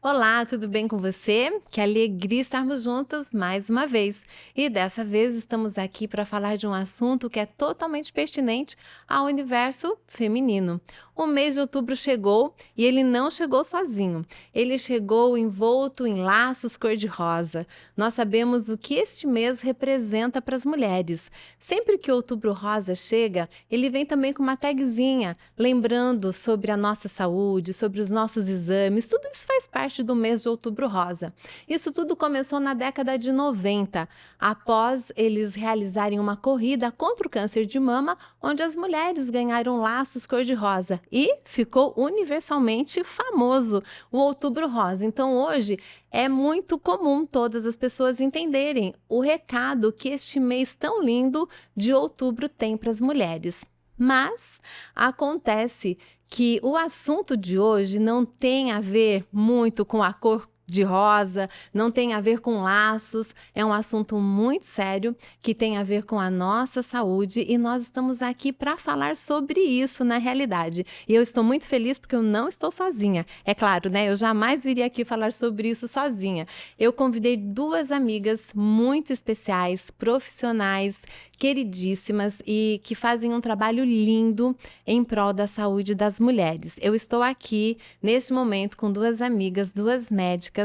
Olá, tudo bem com você? Que alegria estarmos juntas mais uma vez. E dessa vez estamos aqui para falar de um assunto que é totalmente pertinente ao universo feminino. O mês de outubro chegou e ele não chegou sozinho. Ele chegou envolto em laços cor-de-rosa. Nós sabemos o que este mês representa para as mulheres. Sempre que outubro rosa chega, ele vem também com uma tagzinha, lembrando sobre a nossa saúde, sobre os nossos exames. Tudo isso faz parte do mês de outubro rosa. Isso tudo começou na década de 90, após eles realizarem uma corrida contra o câncer de mama, onde as mulheres ganharam laços cor-de-rosa e ficou universalmente famoso o outubro rosa. Então hoje é muito comum todas as pessoas entenderem o recado que este mês tão lindo de outubro tem para as mulheres. Mas acontece que o assunto de hoje não tem a ver muito com a cor de rosa, não tem a ver com laços, é um assunto muito sério que tem a ver com a nossa saúde e nós estamos aqui para falar sobre isso na realidade. E eu estou muito feliz porque eu não estou sozinha. É claro, né? Eu jamais viria aqui falar sobre isso sozinha. Eu convidei duas amigas muito especiais, profissionais, queridíssimas e que fazem um trabalho lindo em prol da saúde das mulheres. Eu estou aqui neste momento com duas amigas, duas médicas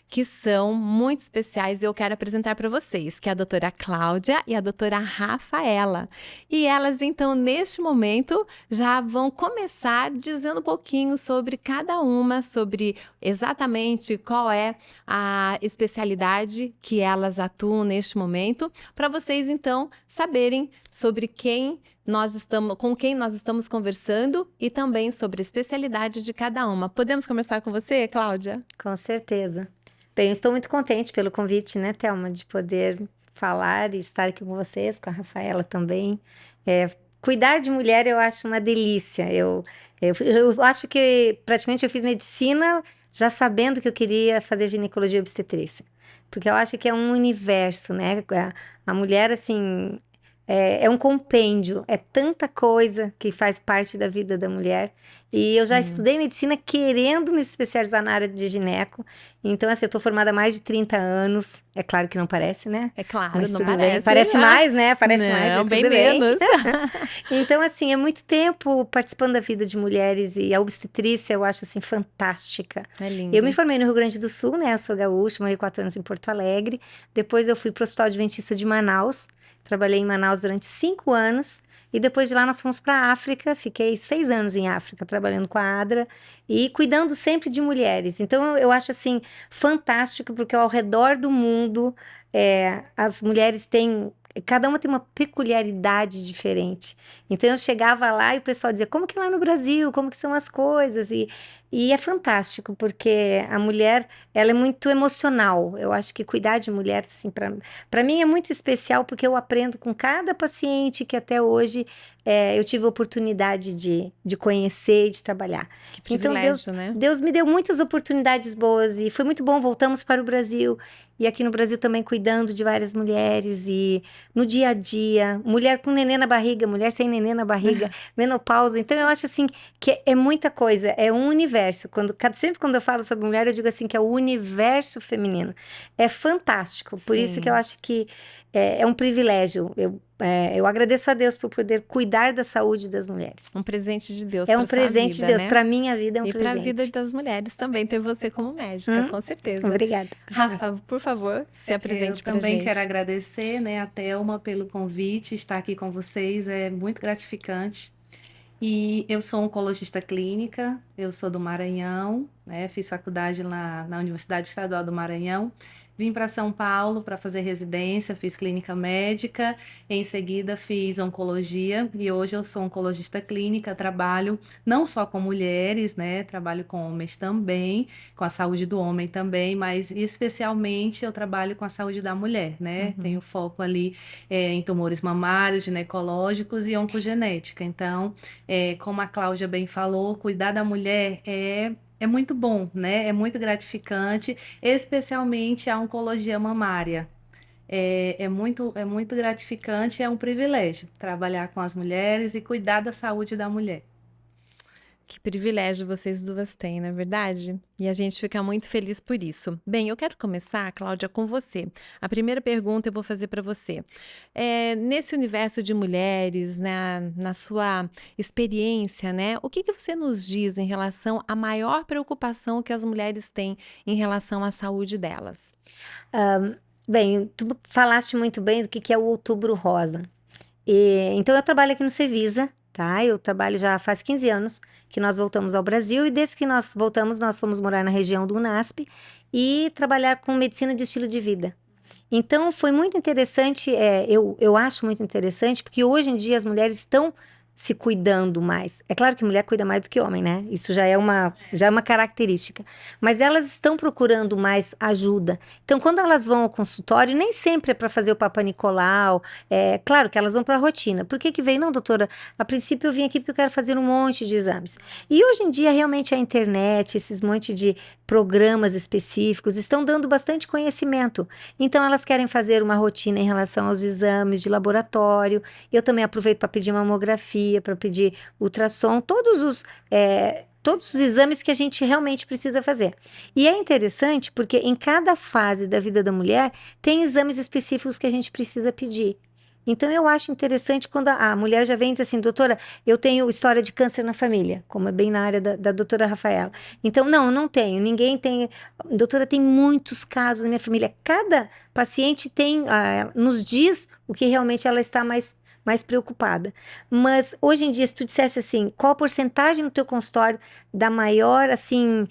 que são muito especiais e eu quero apresentar para vocês, que é a doutora Cláudia e a doutora Rafaela. E elas, então, neste momento, já vão começar dizendo um pouquinho sobre cada uma, sobre exatamente qual é a especialidade que elas atuam neste momento, para vocês, então, saberem sobre com quem nós estamos conversando e também sobre a especialidade de cada uma. Podemos começar com você, Cláudia? Com certeza. Bem, eu estou muito contente pelo convite, né, Thelma, de poder falar e estar aqui com vocês, com a Rafaela também. Cuidar de mulher eu acho uma delícia. Eu acho que praticamente eu fiz medicina já sabendo que eu queria fazer ginecologia e obstetrícia. Porque eu acho que é um universo, né? A mulher, assim, é um compêndio, é tanta coisa que faz parte da vida da mulher. E eu já Sim. estudei medicina querendo me especializar na área de gineco. Então, assim, eu tô formada há mais de 30 anos. É claro que não parece, né? É claro, Mas não tudo bem. parece? Parece Ah, mais, né? Parece mais, não, mas bem tudo bem. menos. Então, assim, é muito tempo participando da vida de mulheres e a obstetrícia eu acho, assim, fantástica. É Eu me lindo. formei no Rio Grande do Sul, né? Eu sou gaúcha, morei 4 anos em Porto Alegre. Depois eu fui pro Hospital Adventista de Manaus. Trabalhei em Manaus durante 5 anos. E depois de lá nós fomos para a África. Fiquei 6 anos em África, trabalhando com a ADRA e cuidando sempre de mulheres. Então eu acho, assim, fantástico, porque ao redor do mundo as mulheres têm... Cada uma tem uma peculiaridade diferente. Então eu chegava lá e o pessoal dizia, como que é lá no Brasil? Como que são as coisas? E é fantástico, porque a mulher, ela é muito emocional. Eu acho que cuidar de mulher, assim, para mim é muito especial, porque eu aprendo com cada paciente que até hoje eu tive a oportunidade de conhecer e de trabalhar. Que Então privilégio, né? Deus me deu muitas oportunidades boas e foi muito bom. Voltamos para o Brasil e aqui no Brasil também cuidando de várias mulheres e no dia a dia, mulher com neném na barriga, mulher sem neném na barriga, menopausa. Então eu acho assim que é muita coisa, é um universo. Sempre quando eu falo sobre mulher, eu digo assim que é o universo feminino. É fantástico. Por isso que eu Sim. acho que é um privilégio. Eu agradeço a Deus por poder cuidar da saúde das mulheres. Um presente de Deus É para um sua presente de vida, Deus. né? Para minha vida é um E para a vida presente. das mulheres também, ter você como médica, Hum? com certeza. Obrigada. Rafa, por favor, se Eu apresente para também quero gente. agradecer, né, a Thelma pelo convite, estar aqui com vocês é muito gratificante. E eu sou oncologista clínica, eu sou do Maranhão, né, fiz faculdade lá na Universidade Estadual do Maranhão. Vim para São Paulo para fazer residência, fiz clínica médica, em seguida fiz oncologia e hoje eu sou oncologista clínica, trabalho não só com mulheres, né, trabalho com homens também, com a saúde do homem também, mas especialmente eu trabalho com a saúde da mulher, né? Uhum. Tenho foco ali em tumores mamários, ginecológicos e oncogenética. Então, como a Cláudia bem falou, cuidar da mulher é muito bom, né? É muito gratificante, especialmente a oncologia mamária. É muito gratificante, é um privilégio trabalhar com as mulheres e cuidar da saúde da mulher. Que privilégio vocês duas têm, não é verdade? E a gente fica muito feliz por isso. Bem, eu quero começar, Cláudia, com você. A primeira pergunta eu vou fazer para você. Nesse universo de mulheres, né, na sua experiência, né, o que que você nos diz em relação à maior preocupação que as mulheres têm em relação à saúde delas? Bem, tu falaste muito bem do que é o Outubro Rosa. Então, eu trabalho aqui no Cevisa, tá? Eu trabalho já faz 15 anos que nós voltamos ao Brasil e desde que nós voltamos, nós fomos morar na região do UNASP e trabalhar com medicina de estilo de vida. Então, foi muito interessante, eu acho muito interessante, porque hoje em dia as mulheres estão se cuidando mais. É claro que mulher cuida mais do que homem, né? Isso já é uma característica. Mas elas estão procurando mais ajuda. Então, quando elas vão ao consultório, nem sempre é para fazer o Papa Nicolau. É claro que elas vão para a rotina. Por que que vem? Não, doutora, a princípio eu vim aqui porque eu quero fazer um monte de exames. E hoje em dia, realmente, a internet, esses monte de programas específicos estão dando bastante conhecimento. Então, elas querem fazer uma rotina em relação aos exames de laboratório. Eu também aproveito para pedir mamografia, para pedir ultrassom, todos os exames que a gente realmente precisa fazer. E é interessante porque em cada fase da vida da mulher tem exames específicos que a gente precisa pedir. Então, eu acho interessante quando a mulher já vem e diz assim, doutora, eu tenho história de câncer na família, como é bem na área da doutora Rafaela. Então, não, eu não tenho, ninguém tem. Doutora, tem muitos casos na minha família. Cada paciente nos diz o que realmente ela está mais preocupada. Mas, hoje em dia, se tu dissesse assim, qual a porcentagem no teu consultório da maior, assim,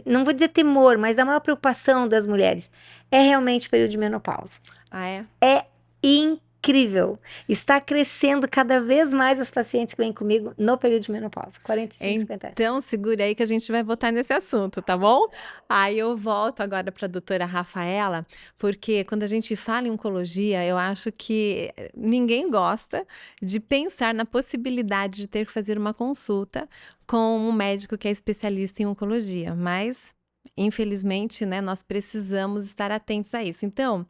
não vou dizer temor, mas da maior preocupação das mulheres, é realmente o período de menopausa. Ah, é? É incrível. Está crescendo cada vez mais as pacientes que vêm comigo no período de menopausa. 45, 50 anos. Então, segura aí que a gente vai voltar nesse assunto, tá bom? Aí eu volto agora para a doutora Rafaela, porque quando a gente fala em oncologia, eu acho que ninguém gosta de pensar na possibilidade de ter que fazer uma consulta com um médico que é especialista em oncologia, mas infelizmente, né, nós precisamos estar atentos a isso. Então,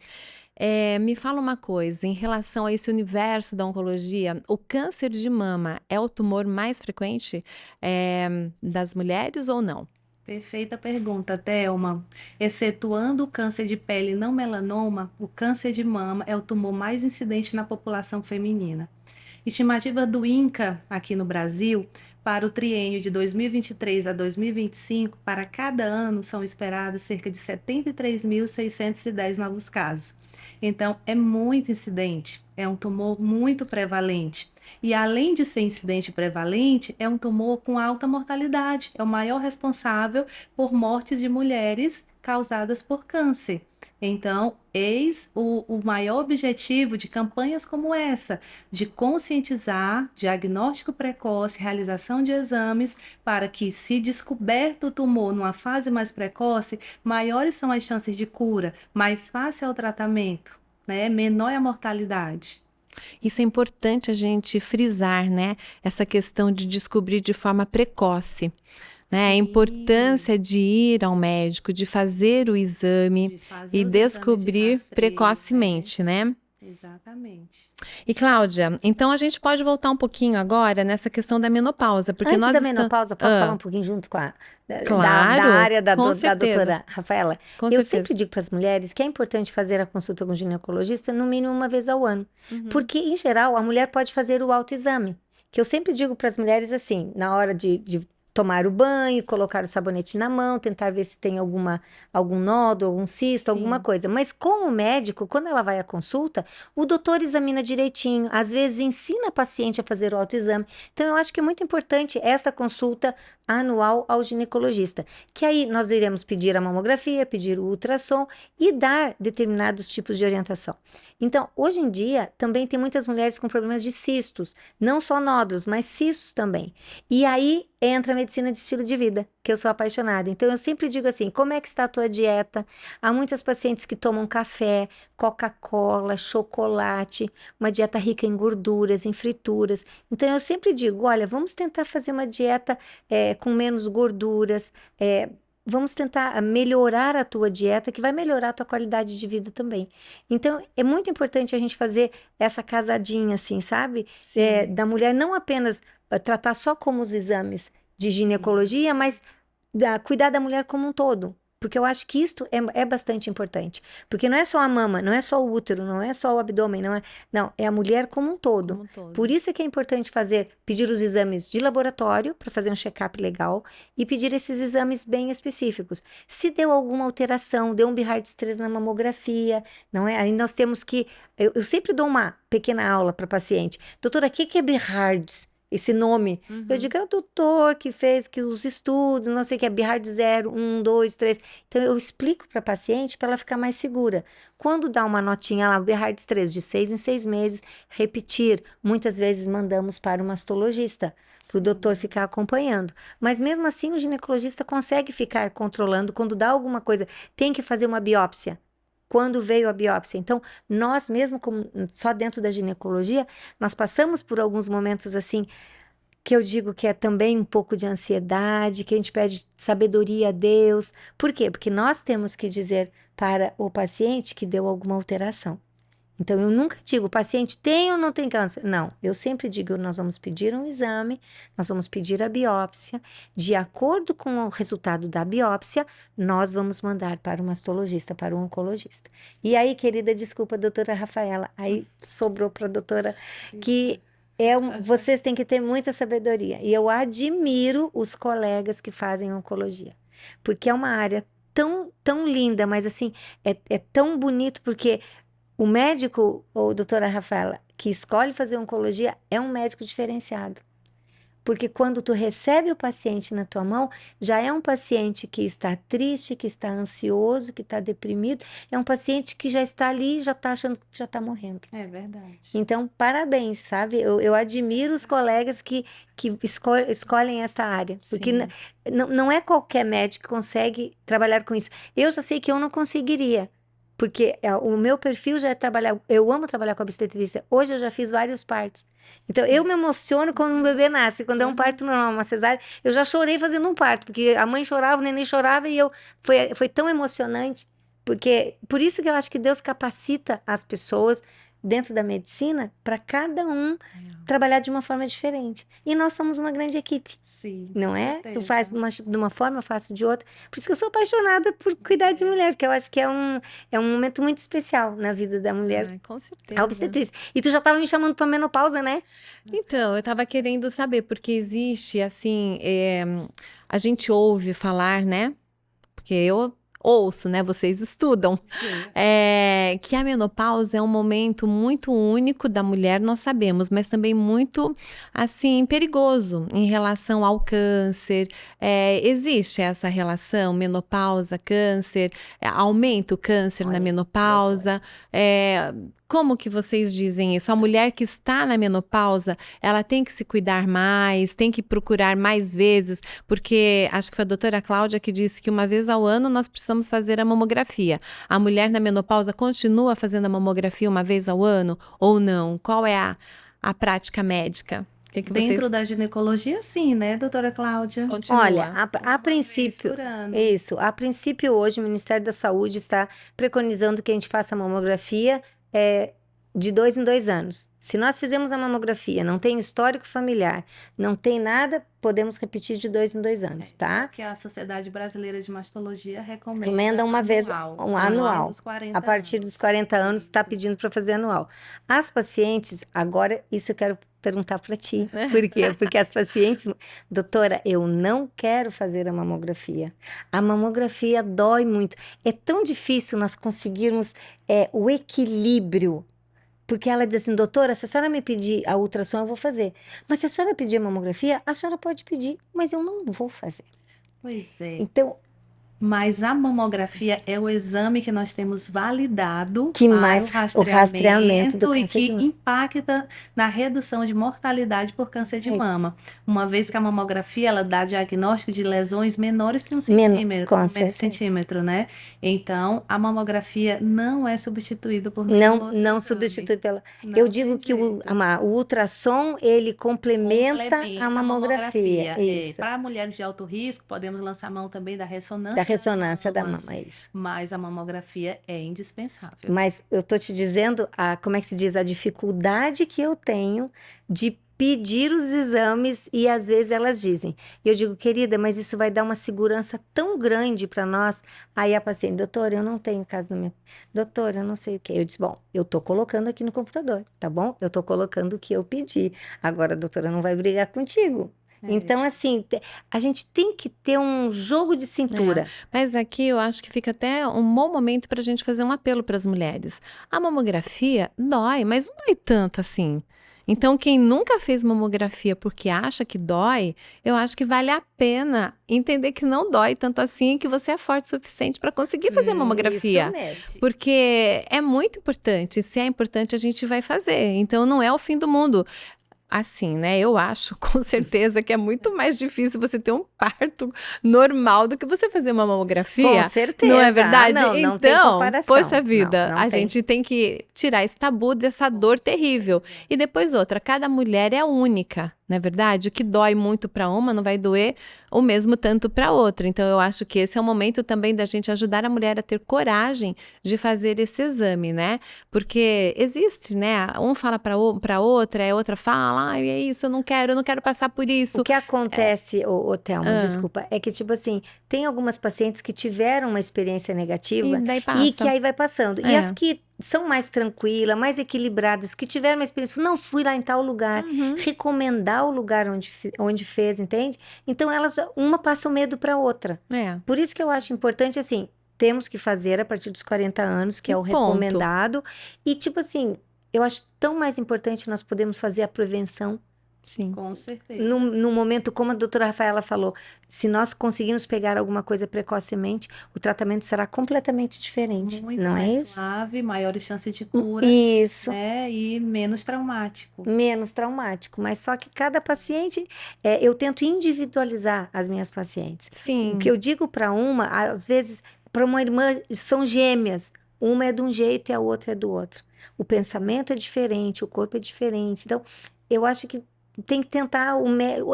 me fala uma coisa, em relação a esse universo da oncologia, o câncer de mama é o tumor mais frequente, das mulheres ou não? Perfeita pergunta, Thelma. Excetuando o câncer de pele não melanoma, o câncer de mama é o tumor mais incidente na população feminina. Estimativa do INCA aqui no Brasil, para o triênio de 2023 a 2025, para cada ano são esperados cerca de 73.610 novos casos. Então, é muito incidente, é um tumor muito prevalente. E além de ser incidente prevalente, é um tumor com alta mortalidade, é o maior responsável por mortes de mulheres causadas por câncer. Então, eis o maior objetivo de campanhas como essa, de conscientizar, diagnóstico precoce, realização de exames, para que, se descoberto o tumor numa fase mais precoce, maiores são as chances de cura, mais fácil é o tratamento, né? Menor é a mortalidade. Isso é importante a gente frisar, né? Essa questão de descobrir de forma precoce, né? A Sim. importância de ir ao médico, de fazer o exame De fazer e os exames de descobrir rastreio, precocemente, né? Exatamente. E Cláudia, então a gente pode voltar um pouquinho agora nessa questão da menopausa, porque Antes nós da estamos... menopausa, posso falar um pouquinho junto com Claro, da área com da certeza. doutora Rafaela? Com Eu certeza. sempre digo para as mulheres que é importante fazer a consulta com o ginecologista no mínimo uma vez ao ano. Porque, em geral, a mulher pode fazer o autoexame. Que eu sempre digo para as mulheres assim, na hora de tomar o banho, colocar o sabonete na mão, tentar ver se tem algum nódulo, algum cisto, alguma Sim. coisa. Mas com o médico, quando ela vai à consulta, o doutor examina direitinho, às vezes ensina a paciente a fazer o autoexame. Então, eu acho que é muito importante essa consulta anual ao ginecologista, que aí nós iremos pedir a mamografia, pedir o ultrassom e dar determinados tipos de orientação. Então, hoje em dia, também tem muitas mulheres com problemas de cistos, não só nódulos, mas cistos também. E aí entra a medicina de estilo de vida, que eu sou apaixonada. Então, eu sempre digo assim, como é que está a tua dieta? Há muitas pacientes que tomam café, Coca-Cola, chocolate, uma dieta rica em gorduras, em frituras. Então, eu sempre digo, olha, vamos tentar fazer uma dieta com menos gorduras, vamos tentar melhorar a tua dieta, que vai melhorar a tua qualidade de vida também. Então, é muito importante a gente fazer essa casadinha, assim, sabe? Sim. Da mulher não apenas tratar só como os exames de ginecologia, mas cuidar da mulher como um todo. Porque eu acho que isto é bastante importante. Porque não é só a mama, não é só o útero, não é só o abdômen, não, é a mulher como um todo. Como um todo. Por isso é que é importante pedir os exames de laboratório para fazer um check-up legal e pedir esses exames bem específicos. Se deu alguma alteração, deu um Bihards 3 na mamografia, não é? Aí nós temos que... Eu sempre dou uma pequena aula para paciente. Doutora, o que é Bihards? Esse nome. Eu digo, é o doutor que fez que os estudos, não sei o que, é Bihards 0, 1, 2, 3. Então, eu explico para a paciente para ela ficar mais segura. Quando dá uma notinha lá, Bihards 3, de 6 em 6 meses, repetir. Muitas vezes mandamos para o mastologista, para o doutor ficar acompanhando. Mas mesmo assim, o ginecologista consegue ficar controlando quando dá alguma coisa. Tem que fazer uma biópsia. Quando veio a biópsia. Então, nós mesmo, só dentro da ginecologia, nós passamos por alguns momentos assim, que eu digo que é também um pouco de ansiedade, que a gente pede sabedoria a Deus. Por quê? Porque nós temos que dizer para o paciente que deu alguma alteração. Então, eu nunca digo, o paciente tem ou não tem câncer? Não, eu sempre digo, nós vamos pedir um exame, nós vamos pedir a biópsia, de acordo com o resultado da biópsia, nós vamos mandar para o mastologista, para o oncologista. E aí, querida, desculpa, doutora Rafaela, aí sobrou para a doutora, que vocês têm que ter muita sabedoria. E eu admiro os colegas que fazem oncologia, porque é uma área tão, tão linda, mas assim, é tão bonito, porque o médico, ou doutora Rafaela, que escolhe fazer oncologia é um médico diferenciado. Porque quando tu recebe o paciente na tua mão, já é um paciente que está triste, que está ansioso, que está deprimido. É um paciente que já está ali e já está achando que já está morrendo. É verdade. Então, parabéns, sabe? Eu admiro os colegas que escolhem esta área. Porque não é qualquer médico que consegue trabalhar com isso. Eu já sei que eu não conseguiria. Porque o meu perfil já é trabalhar, eu amo trabalhar com obstetrícia. Hoje eu já fiz vários partos. Então eu me emociono quando um bebê nasce. Quando é um parto normal, uma cesárea, eu já chorei fazendo um parto, porque a mãe chorava, o neném chorava e foi tão emocionante. Por isso que eu acho que Deus capacita as pessoas dentro da medicina para cada um trabalhar de uma forma diferente. E nós somos uma grande equipe. Sim, Não é? certeza. Tu faz de uma forma, eu faço de outra. Por isso que eu sou apaixonada por cuidar de mulher, porque eu acho que é um momento muito especial na vida da mulher. Ai, com certeza. A obstetrícia. E tu já estava me chamando para menopausa, né? Então, eu estava querendo saber, porque existe, assim, a gente ouve falar, né? Porque eu ouço, né? Vocês estudam. Que a menopausa é um momento muito único da mulher, nós sabemos, mas também muito, assim, perigoso em relação ao câncer. Existe essa relação, menopausa, câncer, aumenta o câncer na menopausa. Como que vocês dizem isso? A mulher que está na menopausa, ela tem que se cuidar mais, tem que procurar mais vezes, porque acho que foi a doutora Cláudia que disse que uma vez ao ano nós precisamos fazer a mamografia. A mulher na menopausa continua fazendo a mamografia uma vez ao ano ou não? Qual é a prática médica? Dentro da ginecologia, sim, né, doutora Cláudia? Continua. Olha, a princípio, a princípio hoje o Ministério da Saúde está preconizando que a gente faça a mamografia de 2 em 2 anos. Se nós fizemos a mamografia, não tem histórico familiar, não tem nada, podemos repetir de 2 em 2 anos, tá? Que a Sociedade Brasileira de Mastologia recomenda uma vez anual. Dos 40 a partir dos 40 anos está pedindo para fazer anual. As pacientes, agora isso eu quero perguntar para ti. Por quê? Porque as pacientes, doutora, eu não quero fazer a mamografia. A mamografia dói muito. É tão difícil nós conseguirmos o equilíbrio. Porque ela diz assim, doutora, se a senhora me pedir a ultrassom, eu vou fazer. Mas se a senhora pedir a mamografia, a senhora pode pedir, mas eu não vou fazer. Pois é. Então, mas a mamografia é o exame que nós temos validado que para mais o rastreamento do e câncer que de mama. impacta na redução de mortalidade por câncer de mama. Uma vez que a mamografia ela dá diagnóstico de lesões menores que 1 centímetro, né? Então, a mamografia não é substituída por nenhum outro Não exame. substitui pela... Não eu digo tem que o jeito. ultrassom, ele complementa a mamografia. Isso. Para mulheres de alto risco, podemos lançar mão também da ressonância da mama, isso. Mas a mamografia é indispensável. Mas eu tô te dizendo, como é que se diz, a dificuldade que eu tenho de pedir os exames e às vezes elas dizem. E eu digo, querida, mas isso vai dar uma segurança tão grande para nós. Aí a paciente, doutora, eu não tenho caso na minha... Doutora, eu não sei o quê. Eu disse, bom, eu tô colocando aqui no computador, tá bom? Eu tô colocando o que eu pedi. Agora a doutora não vai brigar contigo. Então, assim, a gente tem que ter um jogo de cintura. Mas aqui eu acho que fica até um bom momento para a gente fazer um apelo para as mulheres. A mamografia dói, mas não dói tanto assim. Então, quem nunca fez mamografia porque acha que dói, eu acho que vale a pena entender que não dói tanto assim, que você é forte o suficiente para conseguir fazer a mamografia. Isso mesmo. Porque é muito importante. Se é importante, a gente vai fazer. Então, não é o fim do mundo. Assim, né? Eu acho com certeza que é muito mais difícil você ter um parto normal do que você fazer uma mamografia. Com certeza. Não é verdade? Não tem Então, comparação. poxa vida, Não a tem. gente tem que tirar esse tabu dessa dor terrível. E depois outra, cada mulher é única, não é verdade? O que dói muito para uma não vai doer o mesmo tanto para outra. Então, eu acho que esse é o momento também da gente ajudar a mulher a ter coragem de fazer esse exame, né? Porque existe, né? Um fala para outra, a outra fala, ai, é isso, eu não quero passar por isso. O que acontece, Thelma, desculpa, é que, tipo assim, tem algumas pacientes que tiveram uma experiência negativa E daí e passa. que aí vai passando. E as que são mais tranquilas, mais equilibradas, que tiveram uma experiência, não, fui lá em tal lugar, recomendar o lugar onde fez, entende? Então, uma passa o medo para outra. Por isso que eu acho importante, assim, temos que fazer a partir dos 40 anos, que é o recomendado. E, tipo assim, eu acho tão mais importante nós podemos fazer a prevenção. Sim. Com certeza. Num momento, como a doutora Rafaela falou, se nós conseguirmos pegar alguma coisa precocemente, o tratamento será completamente diferente. Muito não mais é isso? suave, maiores chances de cura. Isso. Né? E menos traumático. Menos traumático. Mas só que cada paciente, eu tento individualizar as minhas pacientes. Sim. O que eu digo para uma, às vezes, para uma irmã, são gêmeas. Uma é de um jeito e a outra é do outro. O pensamento é diferente, o corpo é diferente. Então, eu acho que tem que tentar,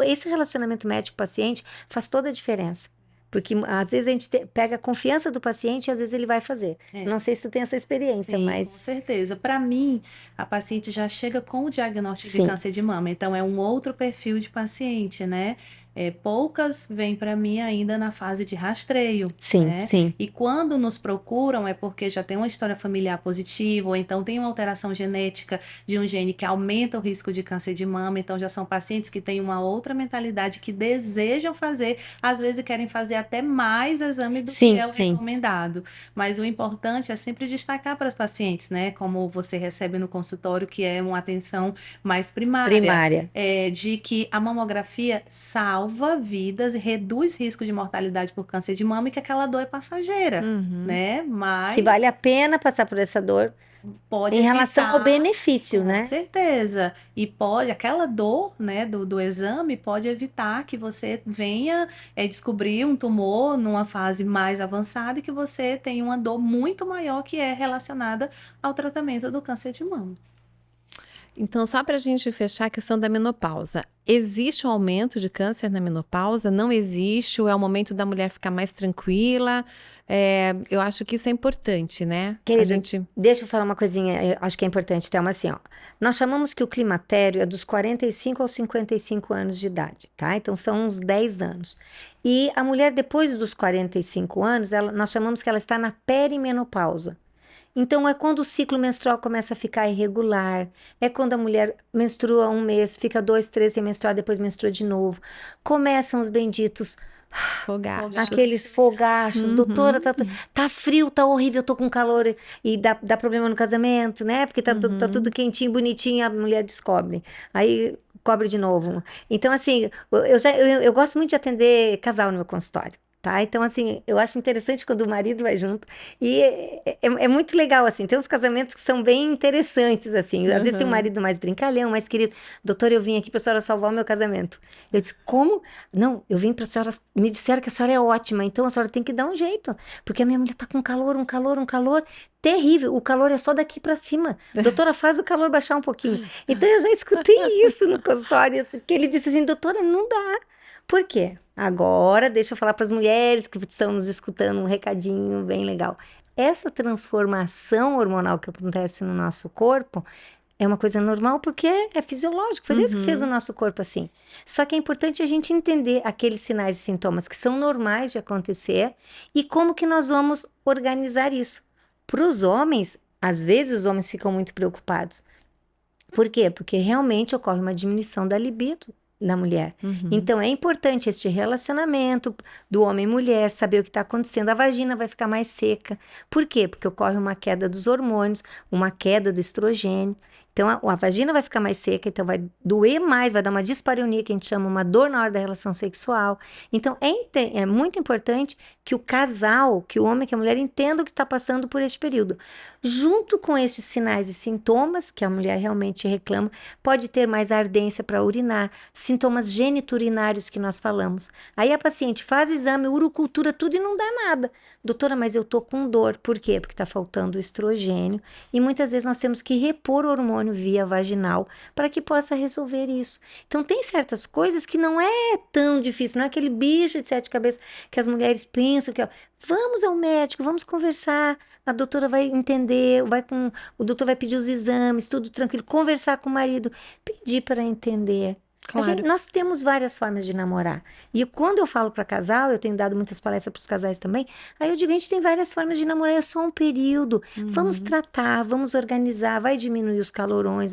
esse relacionamento médico-paciente faz toda a diferença. Porque às vezes a gente pega a confiança do paciente e às vezes ele vai fazer. Não sei se tu tem essa experiência, Sim, mas... com certeza. Para mim, a paciente já chega com o diagnóstico de câncer de mama. Então, é um outro perfil de paciente, né? Poucas vêm para mim ainda na fase de rastreio. Sim, né? sim. E quando nos procuram é porque já tem uma história familiar positiva, ou então tem uma alteração genética de um gene que aumenta o risco de câncer de mama. Então, já são pacientes que têm uma outra mentalidade, que desejam fazer, às vezes querem fazer até mais exame do que é o recomendado. Mas o importante é sempre destacar para as pacientes, né? Como você recebe no consultório, que é uma atenção mais primária. De que a mamografia salva vidas e reduz risco de mortalidade por câncer de mama, e que aquela dor é passageira, né? Mas que vale a pena passar por essa dor pode em relação ao benefício, né? Com certeza. E aquela dor, né, do exame pode evitar que você venha descobrir um tumor numa fase mais avançada e que você tenha uma dor muito maior, que é relacionada ao tratamento do câncer de mama. Então, só para a gente fechar a questão da menopausa, existe um aumento de câncer na menopausa? Não existe? Ou é o momento da mulher ficar mais tranquila? Eu acho que isso é importante, né? Querida, deixa eu falar uma coisinha, eu acho que é importante, Thelma, assim, ó. Nós chamamos que o climatério é dos 45 aos 55 anos de idade, tá? Então, são uns 10 anos. E a mulher, depois dos 45 anos, nós chamamos que ela está na perimenopausa. Então, é quando o ciclo menstrual começa a ficar irregular, é quando a mulher menstrua um mês, fica 2, 3 sem menstruar, depois menstrua de novo. Começam os benditos fogachos. Aqueles fogachos. Doutora, tá frio, tá horrível, tô com calor. E dá problema no casamento, né? Porque tá tudo quentinho, bonitinho, a mulher descobre. Aí cobre de novo. Então, assim, eu gosto muito de atender casal no meu consultório. Tá? Então, assim, eu acho interessante quando o marido vai junto. E é muito legal, assim. Tem uns casamentos que são bem interessantes, assim. Às vezes tem um marido mais brincalhão, mais querido. Doutor, eu vim aqui pra senhora salvar o meu casamento. Eu disse, como? Não, eu vim pra senhora... Me disseram que a senhora é ótima, então a senhora tem que dar um jeito. Porque a minha mulher tá com um calor terrível. O calor é só daqui pra cima. Doutora, faz o calor baixar um pouquinho. Então, eu já escutei isso no consultório. Que ele disse assim, doutora, não dá. Por quê? Agora, deixa eu falar para as mulheres que estão nos escutando um recadinho bem legal. Essa transformação hormonal que acontece no nosso corpo, É uma coisa normal porque é fisiológico, foi Deus que fez o nosso corpo assim. Só que é importante a gente entender aqueles sinais e sintomas que são normais de acontecer e como que nós vamos organizar isso. Para os homens, às vezes os homens ficam muito preocupados. Por quê? Porque realmente ocorre uma diminuição da libido da mulher. Então é importante este relacionamento do homem e mulher, saber o que está acontecendo. A vagina vai ficar mais seca. Por quê? Porque ocorre uma queda dos hormônios, uma queda do estrogênio. Então a vagina vai ficar mais seca, então vai doer mais, vai dar uma dispareunia, que a gente chama uma dor na hora da relação sexual. Então é muito importante que o casal, que o homem e que a mulher entendam que está passando por este período. Junto com estes sinais e sintomas, que a mulher realmente reclama, pode ter mais ardência para urinar, sintomas geniturinários que nós falamos. Aí a paciente faz exame, urocultura, tudo e não dá nada. Doutora, mas eu tô com dor. Por quê? Porque está faltando o estrogênio e muitas vezes nós temos que repor o hormônio via vaginal para que possa resolver isso. Então tem certas coisas que não é tão difícil, não é aquele bicho de 7 cabeças que as mulheres pensam que, ó, vamos ao médico, vamos conversar, a doutora vai entender, o doutor vai pedir os exames, tudo tranquilo, conversar com o marido, pedir para entender. Claro. Nós temos várias formas de namorar. E quando eu falo para casal, eu tenho dado muitas palestras para os casais também, aí eu digo, a gente tem várias formas de namorar, é só um período. Vamos tratar, vamos organizar, vai diminuir os calorões,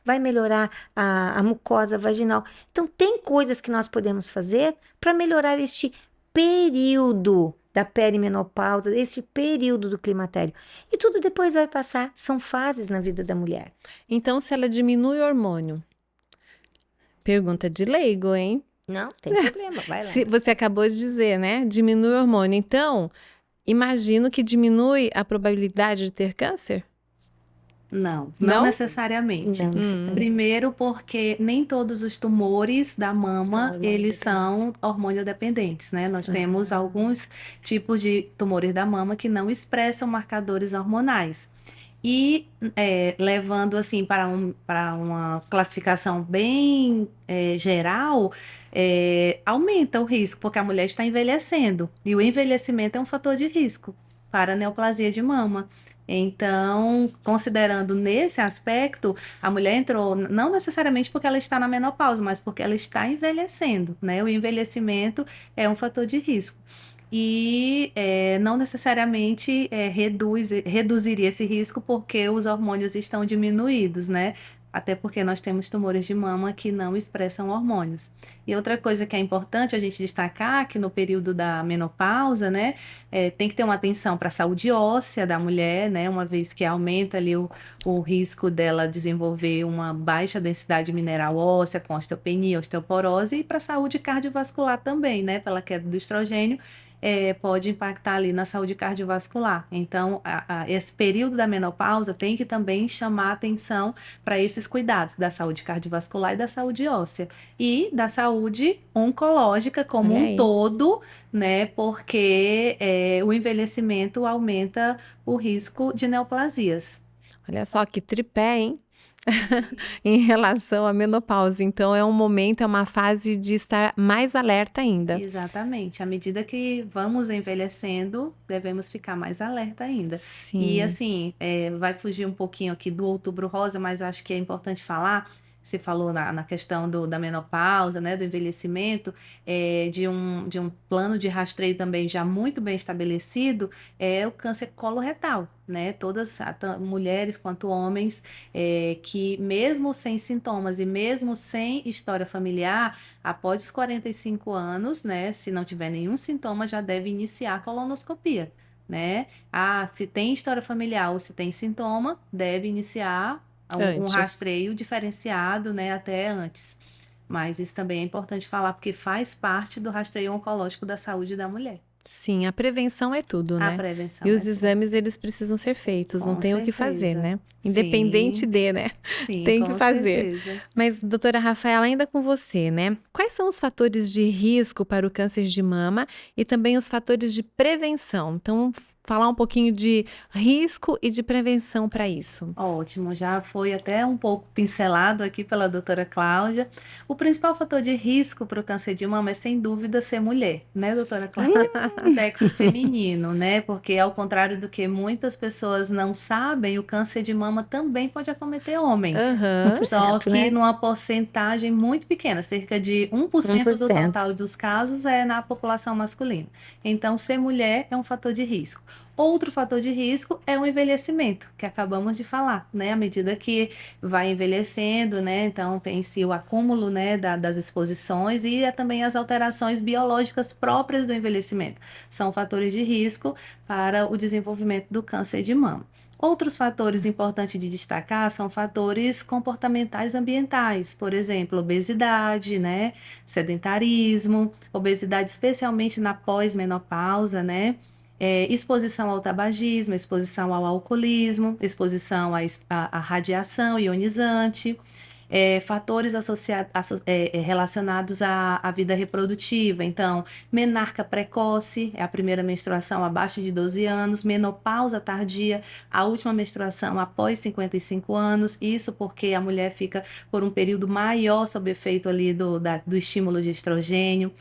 vai melhorar a mucosa vaginal. Então, tem coisas que nós podemos fazer para melhorar este período da perimenopausa, este período do climatério. E tudo depois vai passar, são fases na vida da mulher. Então, se ela diminui o hormônio, pergunta de leigo, hein? Não, tem problema, vai lá. Você acabou de dizer, né? Diminui o hormônio. Então, imagino que diminui a probabilidade de ter câncer? Não Não? necessariamente. Não necessariamente. Primeiro porque nem todos os tumores da mama, eles são hormônio dependentes, né? Nós temos alguns tipos de tumores da mama que não expressam marcadores hormonais. E levando assim para uma classificação bem geral, aumenta o risco, porque a mulher está envelhecendo. E o envelhecimento é um fator de risco para a neoplasia de mama. Então, considerando nesse aspecto, a mulher entrou não necessariamente porque ela está na menopausa, mas porque ela está envelhecendo, né? O envelhecimento é um fator de risco. E não necessariamente reduziria esse risco porque os hormônios estão diminuídos, né? Até porque nós temos tumores de mama que não expressam hormônios. E outra coisa que é importante a gente destacar, que no período da menopausa, né, tem que ter uma atenção para a saúde óssea da mulher, né, uma vez que aumenta ali o risco dela desenvolver uma baixa densidade mineral óssea, com osteopenia, osteoporose, e para a saúde cardiovascular também, né, pela queda do estrogênio, pode impactar ali na saúde cardiovascular. Então, esse período da menopausa tem que também chamar atenção para esses cuidados da saúde cardiovascular e da saúde óssea. E da saúde oncológica como Olha um aí. todo, né? Porque o envelhecimento aumenta o risco de neoplasias. Olha só que tripé, hein? Em relação à menopausa. Então, é um momento, é uma fase de estar mais alerta ainda. Exatamente. À medida que vamos envelhecendo, devemos ficar mais alerta ainda. Sim. E assim, vai fugir um pouquinho aqui do Outubro Rosa, mas acho que é importante falar. Você falou na questão da menopausa, né, do envelhecimento, de um plano de rastreio também já muito bem estabelecido, é o câncer coloretal, né? Todas, mulheres quanto homens, que mesmo sem sintomas e mesmo sem história familiar, após os 45 anos, né, se não tiver nenhum sintoma, já deve iniciar a colonoscopia, né? Se tem história familiar ou se tem sintoma, deve iniciar um Antes. rastreio diferenciado, né, até antes. Mas isso também é importante falar, porque faz parte do rastreio oncológico da saúde da mulher. Sim, a prevenção é tudo, A né? prevenção E é os tudo. exames, eles precisam ser feitos, não Com tem o que fazer, certeza. né? Independente Sim. de, né? Sim, Tem que com fazer. certeza. Mas, doutora Rafaela, ainda com você, né? Quais são os fatores de risco para o câncer de mama e também os fatores de prevenção? Então, falar um pouquinho de risco e de prevenção para isso. Ótimo, já foi até um pouco pincelado aqui pela doutora Cláudia. O principal fator de risco para o câncer de mama é, sem dúvida, ser mulher, né, doutora Cláudia? Sexo feminino, né? Porque, ao contrário do que muitas pessoas não sabem, o câncer de mama também pode acometer homens. Aham. Só 1%, que né? numa porcentagem muito pequena, cerca de 1% do 1%. total dos casos é na população masculina. Então, ser mulher é um fator de risco. Outro fator de risco é o envelhecimento, que acabamos de falar, né? À medida que vai envelhecendo, né? Então, tem-se o acúmulo, né, das exposições e também as alterações biológicas próprias do envelhecimento. São fatores de risco para o desenvolvimento do câncer de mama. Outros fatores importantes de destacar são fatores comportamentais ambientais, por exemplo, obesidade, né? Sedentarismo, obesidade especialmente na pós-menopausa, né? Exposição ao tabagismo, exposição ao alcoolismo, exposição à radiação ionizante, fatores relacionados à vida reprodutiva. Então, menarca precoce, é a primeira menstruação abaixo de 12 anos, menopausa tardia, a última menstruação após 55 anos, isso porque a mulher fica por um período maior sob efeito ali do estímulo de estrogênio.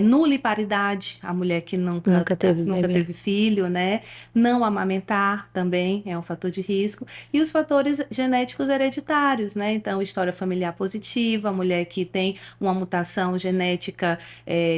Nuliparidade, a mulher que nunca Nunca bebê. teve filho, né? Não amamentar também é um fator de risco. E os fatores genéticos hereditários, né? Então, história familiar positiva, a mulher que tem uma mutação genética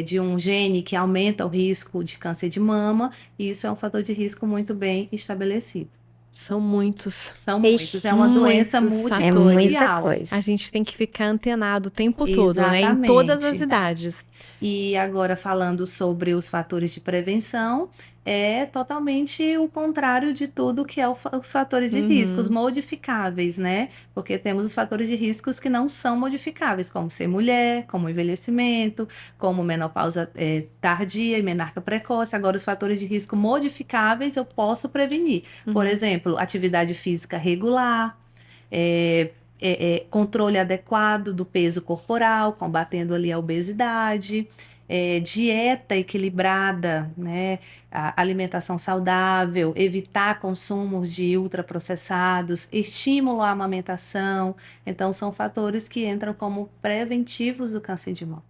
de um gene que aumenta o risco de câncer de mama, isso é um fator de risco muito bem estabelecido. São muitos. São muitos, é uma doença Muitos É muita multifatorial. coisa. A gente tem que ficar antenado o tempo todo, né? Em Exatamente. todas as idades. E agora, falando sobre os fatores de prevenção, é totalmente o contrário de tudo que é os fatores de risco, os modificáveis, né? Porque temos os fatores de riscos que não são modificáveis, como ser mulher, como envelhecimento, como menopausa tardia e menarca precoce. Agora, os fatores de risco modificáveis eu posso prevenir. Por exemplo, atividade física regular, controle adequado do peso corporal, combatendo ali a obesidade, dieta equilibrada, né? A alimentação saudável, evitar consumos de ultraprocessados, estímulo à amamentação. Então, são fatores que entram como preventivos do câncer de mama.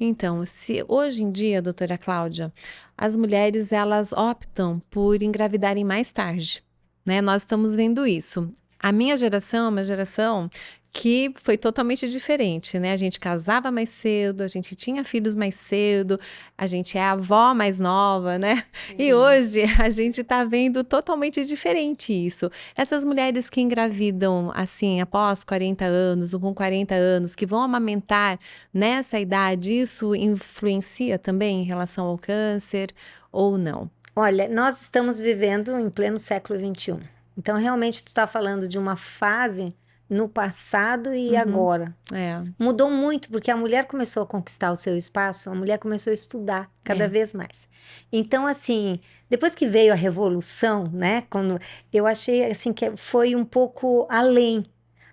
Então, se hoje em dia, doutora Cláudia, as mulheres elas optam por engravidarem mais tarde, né? Nós estamos vendo isso. A minha geração é uma geração que foi totalmente diferente, né? A gente casava mais cedo, a gente tinha filhos mais cedo, a gente é a avó mais nova, né? E hoje a gente tá vendo totalmente diferente isso. Essas mulheres que engravidam assim após 40 anos ou com 40 anos, que vão amamentar nessa idade, isso influencia também em relação ao câncer ou não? Olha, nós estamos vivendo em pleno século XXI. Então, realmente, tu está falando de uma fase no passado e agora. É. Mudou muito, porque a mulher começou a conquistar o seu espaço, a mulher começou a estudar cada vez mais. Então, assim, depois que veio a revolução, né, quando eu achei, assim, que foi um pouco além.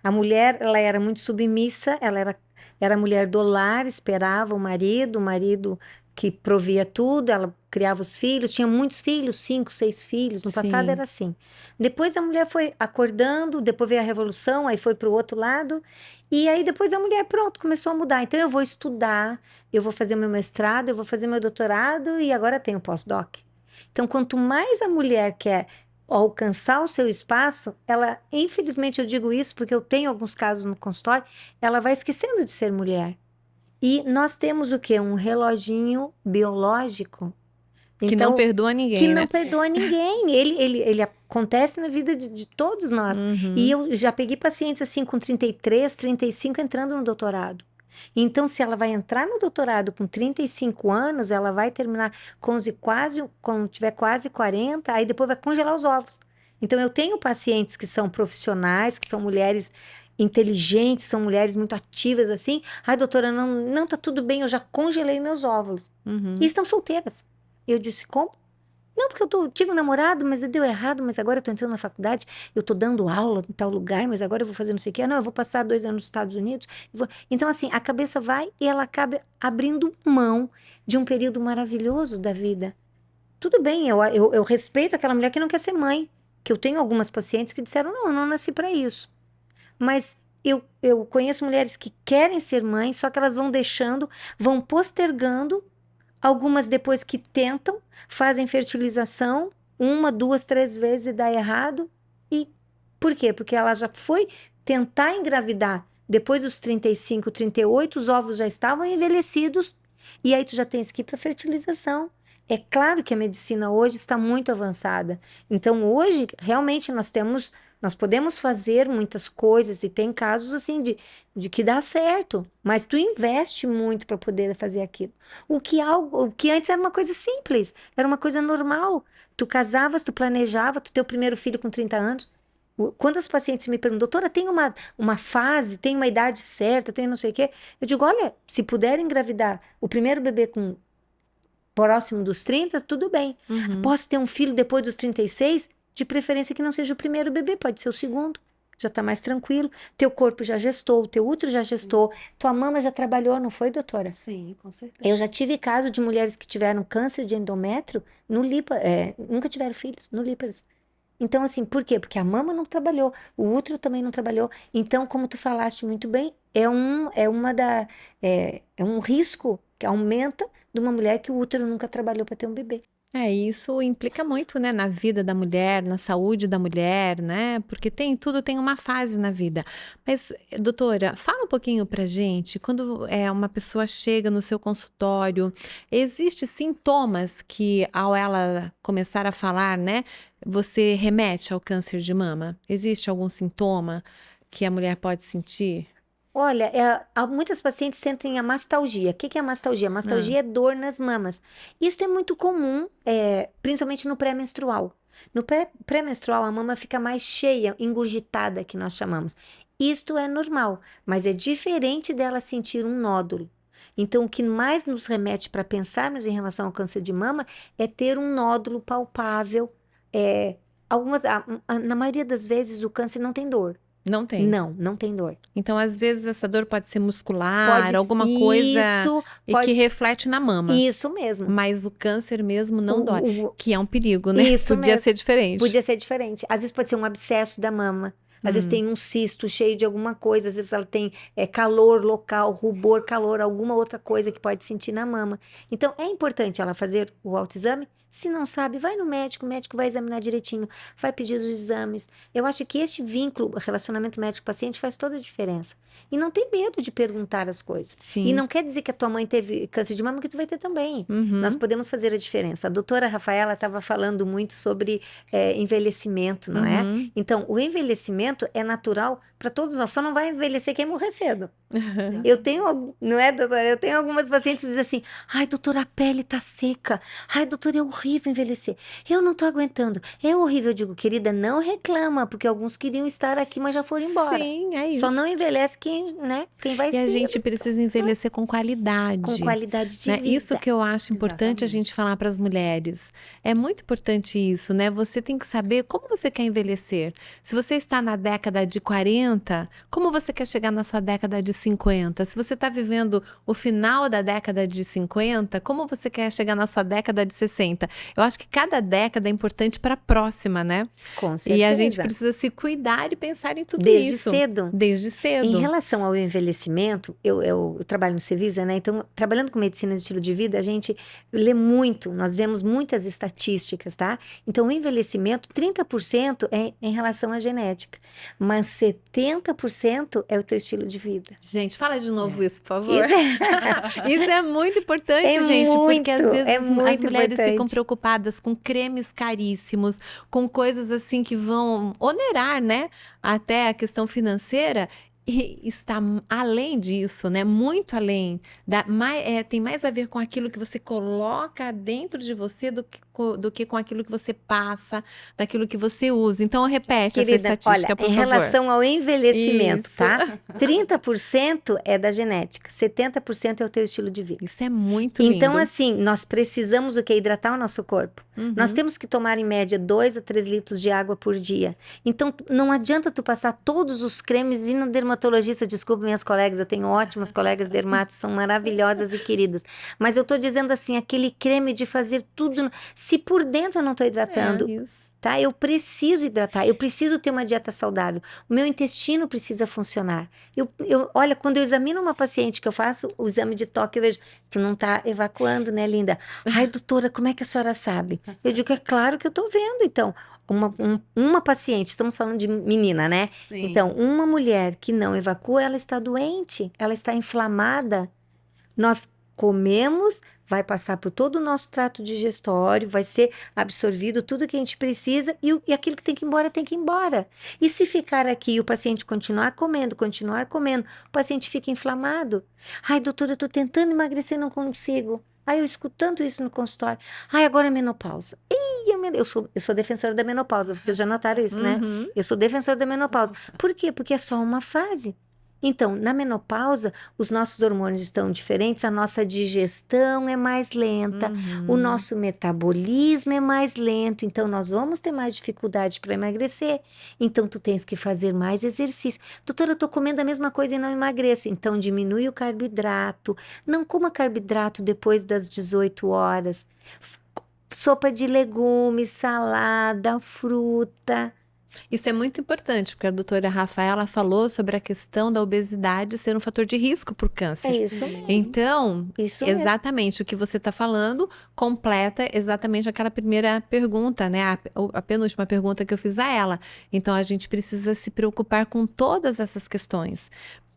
A mulher, ela era muito submissa, ela era mulher do lar, esperava o marido que provia tudo, ela criava os filhos, tinha muitos filhos, 5, 6 filhos, no passado Sim. era assim. Depois a mulher foi acordando, depois veio a revolução, aí foi para o outro lado, e aí depois a mulher, pronto, começou a mudar. Então eu vou estudar, eu vou fazer meu mestrado, eu vou fazer meu doutorado, e agora tenho pós-doc. Então quanto mais a mulher quer alcançar o seu espaço, ela, infelizmente eu digo isso porque eu tenho alguns casos no consultório, ela vai esquecendo de ser mulher. E nós temos o quê? Um reloginho biológico. Que não perdoa ninguém, Que né? não perdoa ninguém. Ele acontece na vida de todos nós. E eu já peguei pacientes assim com 33, 35 entrando no doutorado. Então, se ela vai entrar no doutorado com 35 anos, ela vai terminar quando tiver quase 40, aí depois vai congelar os ovos. Então, eu tenho pacientes que são profissionais, que são mulheres inteligentes, são mulheres muito ativas assim. Ai, doutora, não tá tudo bem, eu já congelei meus óvulos. E estão solteiras. Eu disse, como? Não, porque tive um namorado, mas deu errado, mas agora eu tô entrando na faculdade, eu tô dando aula em tal lugar, mas agora eu vou fazer não sei o quê. Não, eu vou passar 2 anos nos Estados Unidos. Então, assim, a cabeça vai e ela acaba abrindo mão de um período maravilhoso da vida. tudo bem, eu respeito aquela mulher que não quer ser mãe. Que eu tenho algumas pacientes que disseram, não, eu não nasci para isso. Mas eu conheço mulheres que querem ser mães, só que elas vão deixando, vão postergando. Algumas depois que tentam, fazem fertilização, 1, 2, 3 vezes e dá errado. E por quê? Porque ela já foi tentar engravidar depois dos 35, 38, os ovos já estavam envelhecidos, e aí tu já tens que ir para fertilização. É claro que a medicina hoje está muito avançada. Então hoje, realmente, nós podemos fazer muitas coisas e tem casos assim de que dá certo, mas tu investe muito para poder fazer aquilo. O que antes era uma coisa simples, era uma coisa normal. Tu casavas, tu planejava, tu teu primeiro filho com 30 anos. Quantas pacientes me perguntam, doutora, tem uma fase, tem uma idade certa, tem não sei o quê? Eu digo, olha, se puder engravidar o primeiro bebê com próximo dos 30, tudo bem. Posso ter um filho depois dos 36? De preferência que não seja o primeiro bebê, pode ser o segundo. Já tá mais tranquilo. Teu corpo já gestou, teu útero já gestou, tua mama já trabalhou, não foi, doutora? Sim, com certeza. Eu já tive caso de mulheres que tiveram câncer de endométrio nunca tiveram filhos, no líparos. Então, assim, por quê? Porque a mama não trabalhou, o útero também não trabalhou. Então, como tu falaste muito bem, é um risco que aumenta de uma mulher que o útero nunca trabalhou para ter um bebê. Isso implica muito, né, na vida da mulher, na saúde da mulher, né? Porque tudo tem uma fase na vida. Mas, doutora, fala um pouquinho pra gente, quando uma pessoa chega no seu consultório, existem sintomas que, ao ela começar a falar, né, você remete ao câncer de mama? Existe algum sintoma que a mulher pode sentir? Olha, muitas pacientes sentem a mastalgia. O que é a mastalgia? A mastalgia é dor nas mamas. Isso é muito comum, principalmente no pré-menstrual. No pré-menstrual, a mama fica mais cheia, engurgitada, que nós chamamos. Isto é normal, mas é diferente dela sentir um nódulo. Então, o que mais nos remete para pensarmos em relação ao câncer de mama é ter um nódulo palpável. Na maioria das vezes, o câncer não tem dor. Não tem. Não tem dor. Então, às vezes, essa dor pode ser muscular, alguma coisa que reflete na mama. Isso mesmo. Mas o câncer mesmo não dói, que é um perigo, né? Isso Podia mesmo. ser diferente. Podia ser diferente. Às vezes pode ser um abscesso da mama. Às vezes tem um cisto cheio de alguma coisa. Às vezes ela tem calor local, rubor, calor, alguma outra coisa que pode sentir na mama. Então, é importante ela fazer o autoexame. Se não sabe, vai no médico, o médico vai examinar direitinho, vai pedir os exames. Eu acho que este vínculo, relacionamento médico-paciente, faz toda a diferença. E não tem medo de perguntar as coisas. Sim. E não quer dizer que a tua mãe teve câncer de mama, que tu vai ter também. Nós podemos fazer a diferença. A doutora Rafaela estava falando muito sobre envelhecimento, não é? Então, o envelhecimento é natural para todos nós. Só não vai envelhecer quem morrer cedo. Eu tenho, não é, doutora? Eu tenho algumas pacientes que dizem assim, ai, doutora, a pele tá seca. Ai, doutora, é horrível envelhecer. Eu não tô aguentando. É horrível. Eu digo, querida, não reclama, porque alguns queriam estar aqui, mas já foram embora. Sim, é isso. Só não envelhece quem vai ser. E a gente precisa envelhecer com qualidade. Com qualidade de né? vida. Isso que eu acho importante a gente falar para as mulheres. É muito importante isso, né? Você tem que saber como você quer envelhecer. Se você está na década de 40, como você quer chegar na sua década de 50? Se você está vivendo o final da década de 50, como você quer chegar na sua década de 60? Eu acho que cada década é importante para a próxima, né? Com certeza. E a gente precisa se cuidar e pensar em tudo Desde isso. cedo. Desde cedo. Em relação ao envelhecimento, eu trabalho no Cevisa, né? Então, trabalhando com medicina de estilo de vida, a gente lê muito, nós vemos muitas estatísticas, tá? Então, o envelhecimento, 30% é em relação à genética, mas 70% é o teu estilo de vida. Gente, fala de novo isso, por favor. Isso é muito importante, gente, porque às vezes as mulheres ficam preocupadas com cremes caríssimos, com coisas assim que vão onerar, né? Até a questão financeira. E está além disso, né? Muito além. Tem mais a ver com aquilo que você coloca dentro de você do que com aquilo que você passa, daquilo que você usa. Então, repete, querida, essa estatística, por favor. Em relação ao envelhecimento, tá? 30% é da genética, 70% é o teu estilo de vida. Isso é muito lindo. Então, assim, nós precisamos o quê? Hidratar o nosso corpo. Nós temos que tomar, em média, 2 a 3 litros de água por dia. Então, não adianta tu passar todos os cremes e ir na dermatologista dermatologista, desculpa minhas colegas, eu tenho ótimas colegas dermatos, são maravilhosas e queridas. Mas eu tô dizendo assim, aquele creme de fazer tudo, se por dentro eu não tô hidratando, Isso. tá? Eu preciso hidratar, eu preciso ter uma dieta saudável. O meu intestino precisa funcionar. Olha, quando eu examino uma paciente que eu faço o exame de toque, eu vejo, tu não tá evacuando, né, linda? Ai, doutora, como é que a senhora sabe? Eu digo, é claro que eu tô vendo, então. Uma paciente, estamos falando de menina, né? Sim. Então, uma mulher que não evacua, ela está doente, ela está inflamada. Nós comemos, vai passar por todo o nosso trato digestório, vai ser absorvido tudo que a gente precisa e aquilo que tem que ir embora, tem que ir embora. E se ficar aqui e o paciente continuar comendo, o paciente fica inflamado. Ai, doutora, eu tô tentando emagrecer e não consigo. Ai, eu escuto tanto isso no consultório. Ai, agora é menopausa. Ih, eu sou defensora da menopausa, vocês já notaram isso, né? Uhum. Eu sou defensora da menopausa. Por quê? Porque é só uma fase. Então, na menopausa, os nossos hormônios estão diferentes, a nossa digestão é mais lenta, o nosso metabolismo é mais lento, então nós vamos ter mais dificuldade para emagrecer. Então, tu tens que fazer mais exercício. Doutora, eu tô comendo a mesma coisa e não emagreço. Então, diminui o carboidrato. Não coma carboidrato depois das 18 horas. Sopa de legumes, salada, fruta. Isso é muito importante, porque a doutora Rafaela falou sobre a questão da obesidade ser um fator de risco por É câncer. isso mesmo. Então, Isso mesmo. exatamente o que você está falando completa exatamente aquela primeira pergunta, né? A penúltima pergunta que eu fiz a ela. Então, a gente precisa se preocupar com todas essas questões.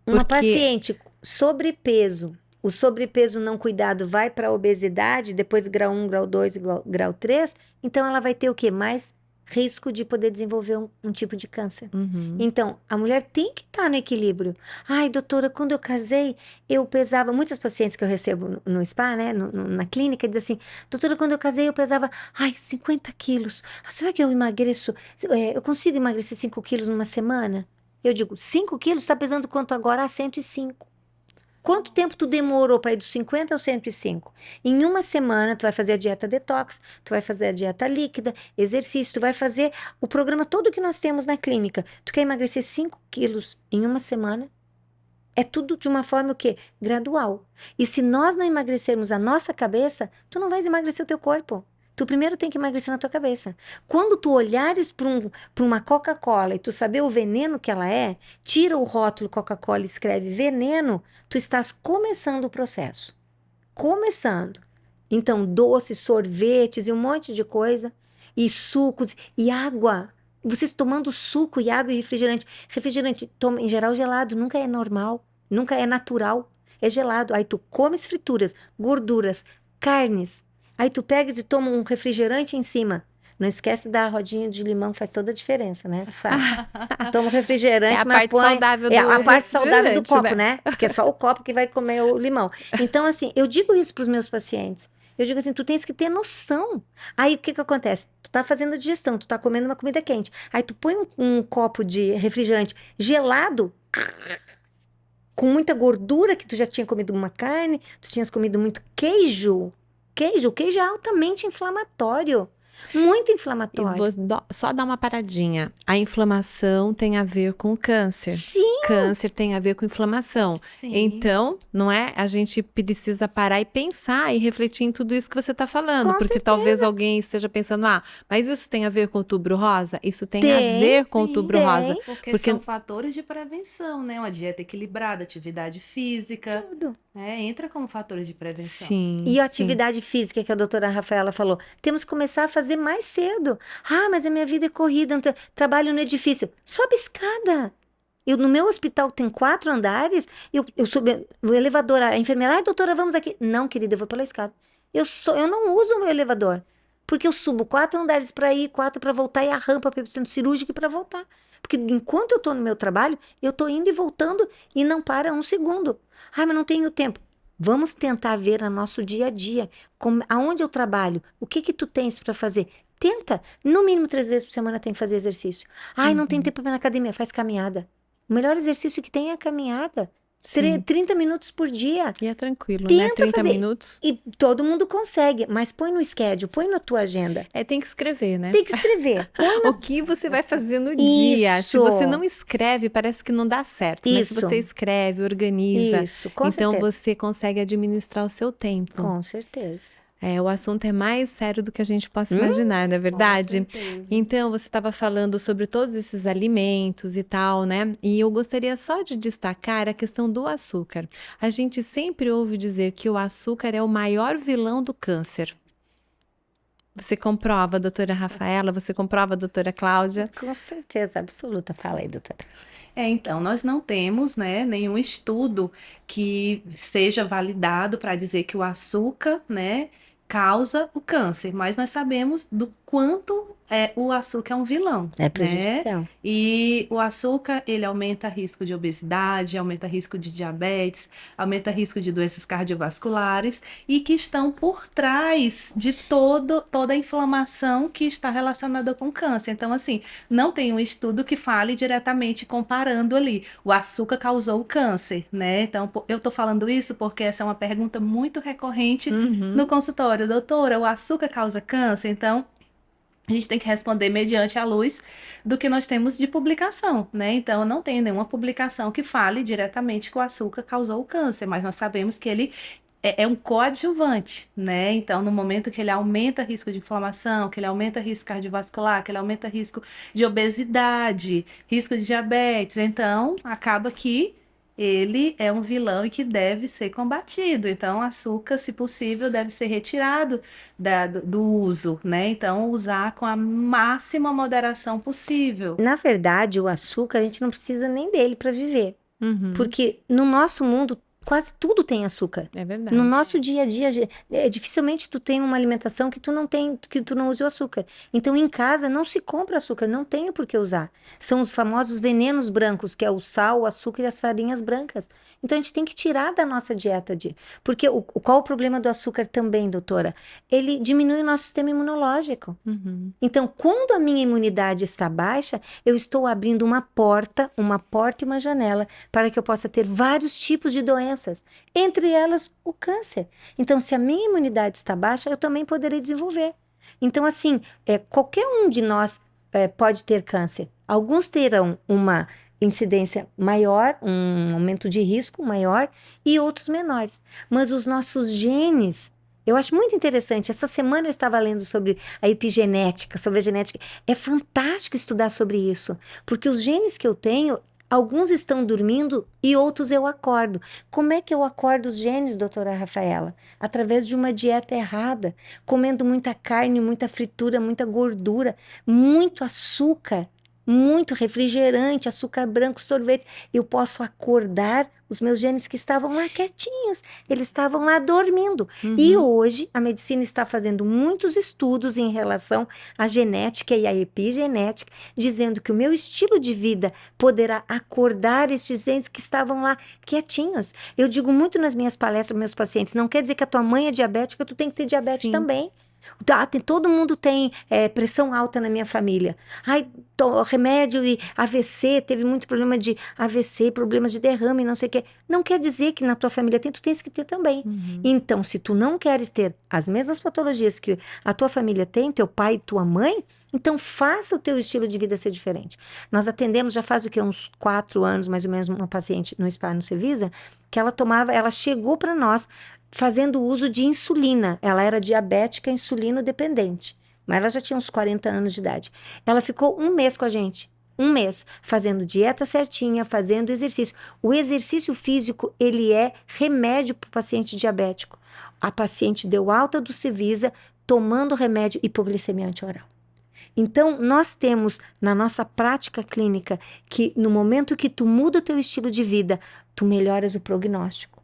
Uma Porque- paciente sobrepeso, o sobrepeso não cuidado vai para a obesidade, depois grau 1, grau 2 e grau 3, então ela vai ter o quê? Mais risco de poder desenvolver um tipo de câncer. Uhum. Então, a mulher tem que estar no equilíbrio. Ai, doutora, quando eu casei, eu pesava... Muitas pacientes que eu recebo no spa, né, na clínica, dizem assim, doutora, quando eu casei, eu pesava, 50 quilos. Será que eu emagreço? Eu consigo emagrecer 5 quilos numa semana? Eu digo, 5 quilos está pesando quanto agora? 105. Quanto tempo tu demorou para ir dos 50 aos 105? Em uma semana, tu vai fazer a dieta detox, tu vai fazer a dieta líquida, exercício, tu vai fazer o programa todo que nós temos na clínica. Tu quer emagrecer 5 quilos em uma semana? É tudo de uma forma o quê? Gradual. E se nós não emagrecermos a nossa cabeça, tu não vais emagrecer o teu corpo. Tu primeiro tem que emagrecer na tua cabeça. Quando tu olhares para uma Coca-Cola e tu saber o veneno que ela é, tira o rótulo Coca-Cola e escreve veneno, tu estás começando o processo. Começando. Então, doces, sorvetes e um monte de coisa, e sucos, e água. Vocês tomando suco e água e refrigerante. Refrigerante, toma, em geral, gelado, nunca é normal, nunca é natural, é gelado. Aí tu comes frituras, gorduras, carnes. Aí tu pegas e toma um refrigerante em cima. Não esquece da rodinha de limão, faz toda a diferença, né? Sabe? Tu toma um refrigerante, É a mas parte põe... saudável do É a parte saudável do refrigerante, copo, né? Porque é só o copo que vai comer o limão. Então, assim, eu digo isso para os meus pacientes. Eu digo assim, tu tens que ter noção. Aí, o que acontece? Tu tá fazendo a digestão, tu tá comendo uma comida quente. Aí, tu põe um copo de refrigerante gelado, com muita gordura, que tu já tinha comido uma carne, tu tinhas comido muito queijo. O queijo é altamente inflamatório. Muito E inflamatório. só dar uma paradinha. A inflamação tem a ver com câncer. Sim. Câncer tem a ver com inflamação. Sim. Então, não é? A gente precisa parar e pensar e refletir em tudo isso que você está falando. Com Porque certeza. talvez alguém esteja pensando, mas isso tem a ver com o Outubro Rosa? Isso tem a Tem, ver com o sim, Outubro tem. Rosa. Porque Porque- são fatores de prevenção, né? Uma dieta equilibrada, atividade física, Tudo. entra como fatores de prevenção. Sim, E a sim. atividade física que a doutora Rafaela falou, temos que começar a fazer mais cedo. Mas a minha vida é corrida, trabalho no edifício. Sobe escada. No meu hospital tem 4 andares, eu subo o elevador, a enfermeira, doutora, vamos aqui. Não, querida, eu vou pela escada. Eu não uso o meu elevador, porque eu subo 4 andares para ir, 4 para voltar e a rampa para o centro cirúrgico para voltar. Porque enquanto eu estou no meu trabalho, eu estou indo e voltando e não para um segundo. Mas não tenho tempo. Vamos tentar ver a nosso dia a dia, aonde eu trabalho, o que tu tens para fazer. Tenta, no mínimo 3 vezes por semana tem que fazer exercício. Não tem tempo para ir na academia, faz caminhada. O melhor exercício que tem é a caminhada. Sim. 30 minutos por dia. E é tranquilo, né? Tenta 30 fazer. minutos. E todo mundo consegue, mas põe no schedule, põe na tua agenda. Tem que escrever, né? Tem que escrever. Põe O que você vai fazer no dia. Se você não escreve, parece que não dá certo. Mas se Isso. você escreve, organiza, Isso, com então certeza. você consegue administrar o seu tempo. Com certeza. O assunto é mais sério do que a gente possa imaginar, não é verdade? Com certeza. Então, você estava falando sobre todos esses alimentos e tal, né? E eu gostaria só de destacar a questão do açúcar. A gente sempre ouve dizer que o açúcar é o maior vilão do câncer. Você comprova, doutora Rafaela? Você comprova, doutora Cláudia? Com certeza absoluta. Fala aí, doutora. Então, nós não temos, né, nenhum estudo que seja validado para dizer que o açúcar, né, causa o câncer, mas nós sabemos do quanto o açúcar é um vilão, É né? prejudicial. E o açúcar, ele aumenta risco de obesidade, aumenta risco de diabetes, aumenta risco de doenças cardiovasculares e que estão por trás de toda a inflamação que está relacionada com câncer. Então, assim, não tem um estudo que fale diretamente comparando ali, o açúcar causou o câncer, né? Então, eu tô falando isso porque essa é uma pergunta muito recorrente no consultório. Doutora, o açúcar causa câncer? Então, a gente tem que responder mediante a luz do que nós temos de publicação, né? Então, eu não tenho nenhuma publicação que fale diretamente que o açúcar causou o câncer, mas nós sabemos que ele é um coadjuvante, né? Então, no momento que ele aumenta risco de inflamação, que ele aumenta risco cardiovascular, que ele aumenta risco de obesidade, risco de diabetes, então acaba que ele é um vilão e que deve ser combatido. Então, o açúcar, se possível, deve ser retirado do uso, né? Então, usar com a máxima moderação possível. Na verdade, o açúcar, a gente não precisa nem dele para viver. Uhum. Porque no nosso mundo, quase tudo tem açúcar. É verdade. No nosso dia a dia, dificilmente tu tem uma alimentação que tu não use o açúcar. Então, em casa, não se compra açúcar, não tem por que usar. São os famosos venenos brancos, que é o sal, o açúcar e as farinhas brancas. Então, a gente tem que tirar da nossa dieta. Porque qual o problema do açúcar também, doutora? Ele diminui o nosso sistema imunológico. Uhum. Então, quando a minha imunidade está baixa, eu estou abrindo uma porta e uma janela para que eu possa ter vários tipos de doenças, entre elas o câncer. Então, se a minha imunidade está baixa, eu também poderei desenvolver. Então, assim, qualquer um de nós pode ter câncer. Alguns terão uma incidência maior, um aumento de risco maior e outros menores. Mas os nossos genes, eu acho muito interessante. Essa semana eu estava lendo sobre a epigenética, sobre a genética. É fantástico estudar sobre isso, porque os genes que eu tenho, alguns estão dormindo e outros eu acordo. Como é que eu acordo os genes, doutora Rafaela? Através de uma dieta errada, comendo muita carne, muita fritura, muita gordura, muito açúcar, muito refrigerante, açúcar branco, sorvete. Eu posso acordar os meus genes que estavam lá quietinhos, eles estavam lá dormindo. Uhum. E hoje a medicina está fazendo muitos estudos em relação à genética e à epigenética, dizendo que o meu estilo de vida poderá acordar estes genes que estavam lá quietinhos. Eu digo muito nas minhas palestras para meus pacientes, não quer dizer que a tua mãe é diabética, tu tem que ter diabetes Sim. também. Todo mundo tem pressão alta na minha família. Ai, remédio e AVC, teve muito problema de AVC, problemas de derrame, não sei o quê. Não quer dizer que na tua família tem, tu tens que ter também. Uhum. Então, se tu não queres ter as mesmas patologias que a tua família tem, teu pai e tua mãe, então faça o teu estilo de vida ser diferente. Nós atendemos já faz uns 4 anos, mais ou menos, uma paciente no SPA, no Cevisa, que ela chegou para nós fazendo uso de insulina. Ela era diabética, insulino dependente, mas ela já tinha uns 40 anos de idade. Ela ficou 1 mês com a gente, 1 mês, fazendo dieta certinha, fazendo exercício. O exercício físico, ele é remédio para o paciente diabético. A paciente deu alta do Cevisa, tomando remédio hipoglicemia anti-oral. Então, nós temos na nossa prática clínica que no momento que tu muda o teu estilo de vida, tu melhoras o prognóstico.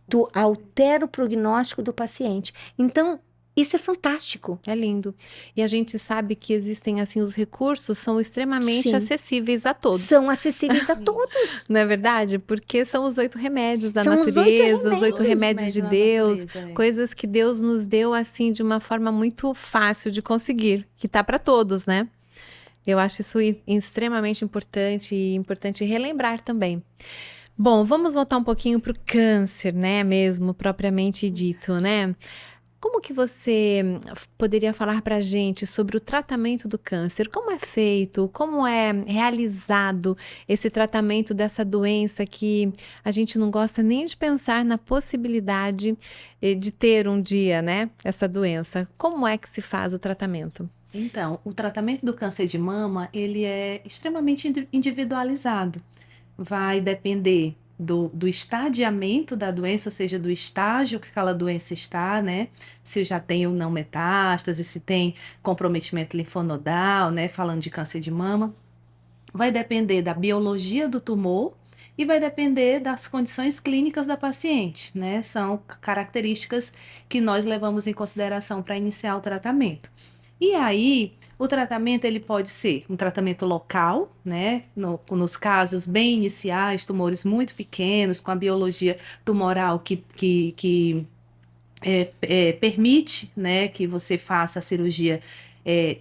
Tu altera o prognóstico do paciente. Então, isso é fantástico. É lindo. E a gente sabe que existem, assim, os recursos são extremamente Sim. acessíveis a todos. São acessíveis a todos. Não é verdade? Porque são os 8 remédios da São os 8 natureza, os 8 remédios. remédios de Da Deus, natureza, coisas que Deus nos deu, assim, de uma forma muito fácil de conseguir, que tá para todos, né? Eu acho isso extremamente importante e importante relembrar também. Bom, vamos voltar um pouquinho para o câncer, né, mesmo, propriamente dito, né? Como que você poderia falar para a gente sobre o tratamento do câncer? Como é feito? Como é realizado esse tratamento dessa doença que a gente não gosta nem de pensar na possibilidade de ter um dia, né, essa doença? Como é que se faz o tratamento? Então, o tratamento do câncer de mama, ele é extremamente individualizado. Vai depender do estadiamento da doença, ou seja, do estágio que aquela doença está, né? Se já tem ou não metástase, se tem comprometimento linfonodal, né? Falando de câncer de mama. Vai depender da biologia do tumor e vai depender das condições clínicas da paciente, né? São características que nós levamos em consideração para iniciar o tratamento. E aí, o tratamento ele pode ser um tratamento local, né? Nos casos bem iniciais, tumores muito pequenos, com a biologia tumoral que permite, né, que você faça a cirurgia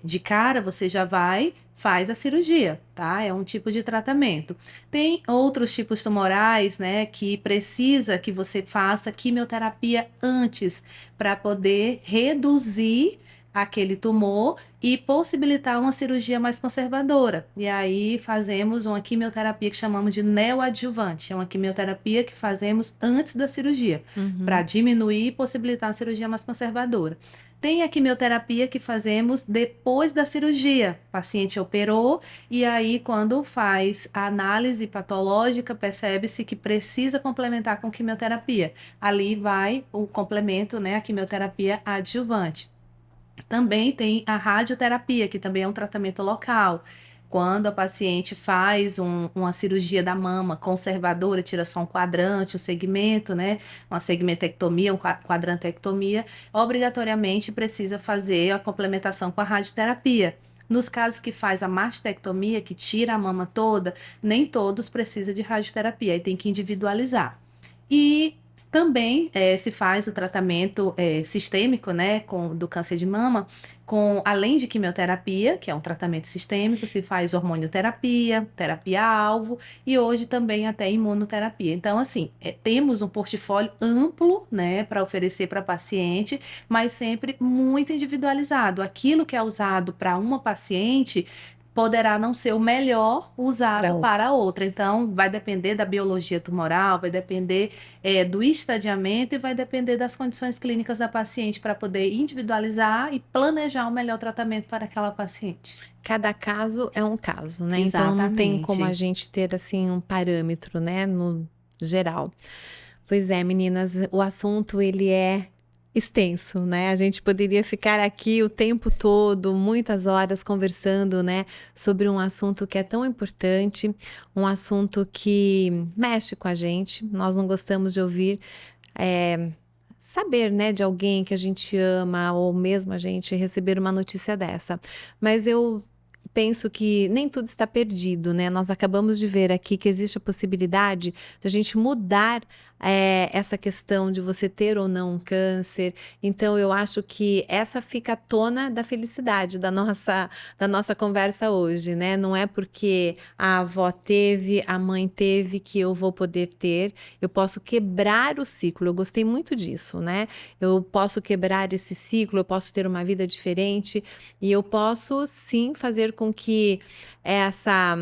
de cara, você já vai, faz a cirurgia, tá? É um tipo de tratamento. Tem outros tipos tumorais, né, que precisa que você faça quimioterapia antes para poder reduzir aquele tumor e possibilitar uma cirurgia mais conservadora. E aí fazemos uma quimioterapia que chamamos de neoadjuvante. É uma quimioterapia que fazemos antes da cirurgia para Uhum. diminuir e possibilitar uma cirurgia mais conservadora. Tem a quimioterapia que fazemos depois da cirurgia. O paciente operou e aí, quando faz a análise patológica, percebe-se que precisa complementar com quimioterapia. Ali vai o complemento, né, a quimioterapia adjuvante. Também tem a radioterapia, que também é um tratamento local. Quando a paciente faz uma cirurgia da mama conservadora, tira só um quadrante, um segmento, né? Uma segmentectomia, quadrantectomia, obrigatoriamente precisa fazer a complementação com a radioterapia. Nos casos que faz a mastectomia, que tira a mama toda, nem todos precisam de radioterapia, aí tem que individualizar. E também se faz o tratamento sistêmico, né, do câncer de mama, além de quimioterapia, que é um tratamento sistêmico, se faz hormonioterapia, terapia-alvo e hoje também até imunoterapia. Então, assim, temos um portfólio amplo, né, para oferecer para paciente, mas sempre muito individualizado. Aquilo que é usado para uma paciente poderá não ser o melhor Para usado outra. para outra. Então, vai depender da biologia tumoral, vai depender do estadiamento e vai depender das condições clínicas da paciente para poder individualizar e planejar o melhor tratamento para aquela paciente. Cada caso é um caso, né? Então não tem como a Exatamente. gente ter assim um parâmetro, né, no geral. Pois é, meninas, o assunto ele é extenso, né? A gente poderia ficar aqui o tempo todo, muitas horas conversando, né, sobre um assunto que é tão importante, um assunto que mexe com a gente. Nós não gostamos de ouvir, saber, né, de alguém que a gente ama ou mesmo a gente receber uma notícia dessa. Mas eu penso que nem tudo está perdido, né? Nós acabamos de ver aqui que existe a possibilidade de a gente mudar essa questão de você ter ou não um câncer. Então, eu acho que essa fica à tona da felicidade da nossa conversa hoje, né? Não é porque a avó teve, a mãe teve que eu vou poder ter. Eu posso quebrar o ciclo. Eu gostei muito disso, né? Eu posso quebrar esse ciclo, eu posso ter uma vida diferente e eu posso sim fazer com que essa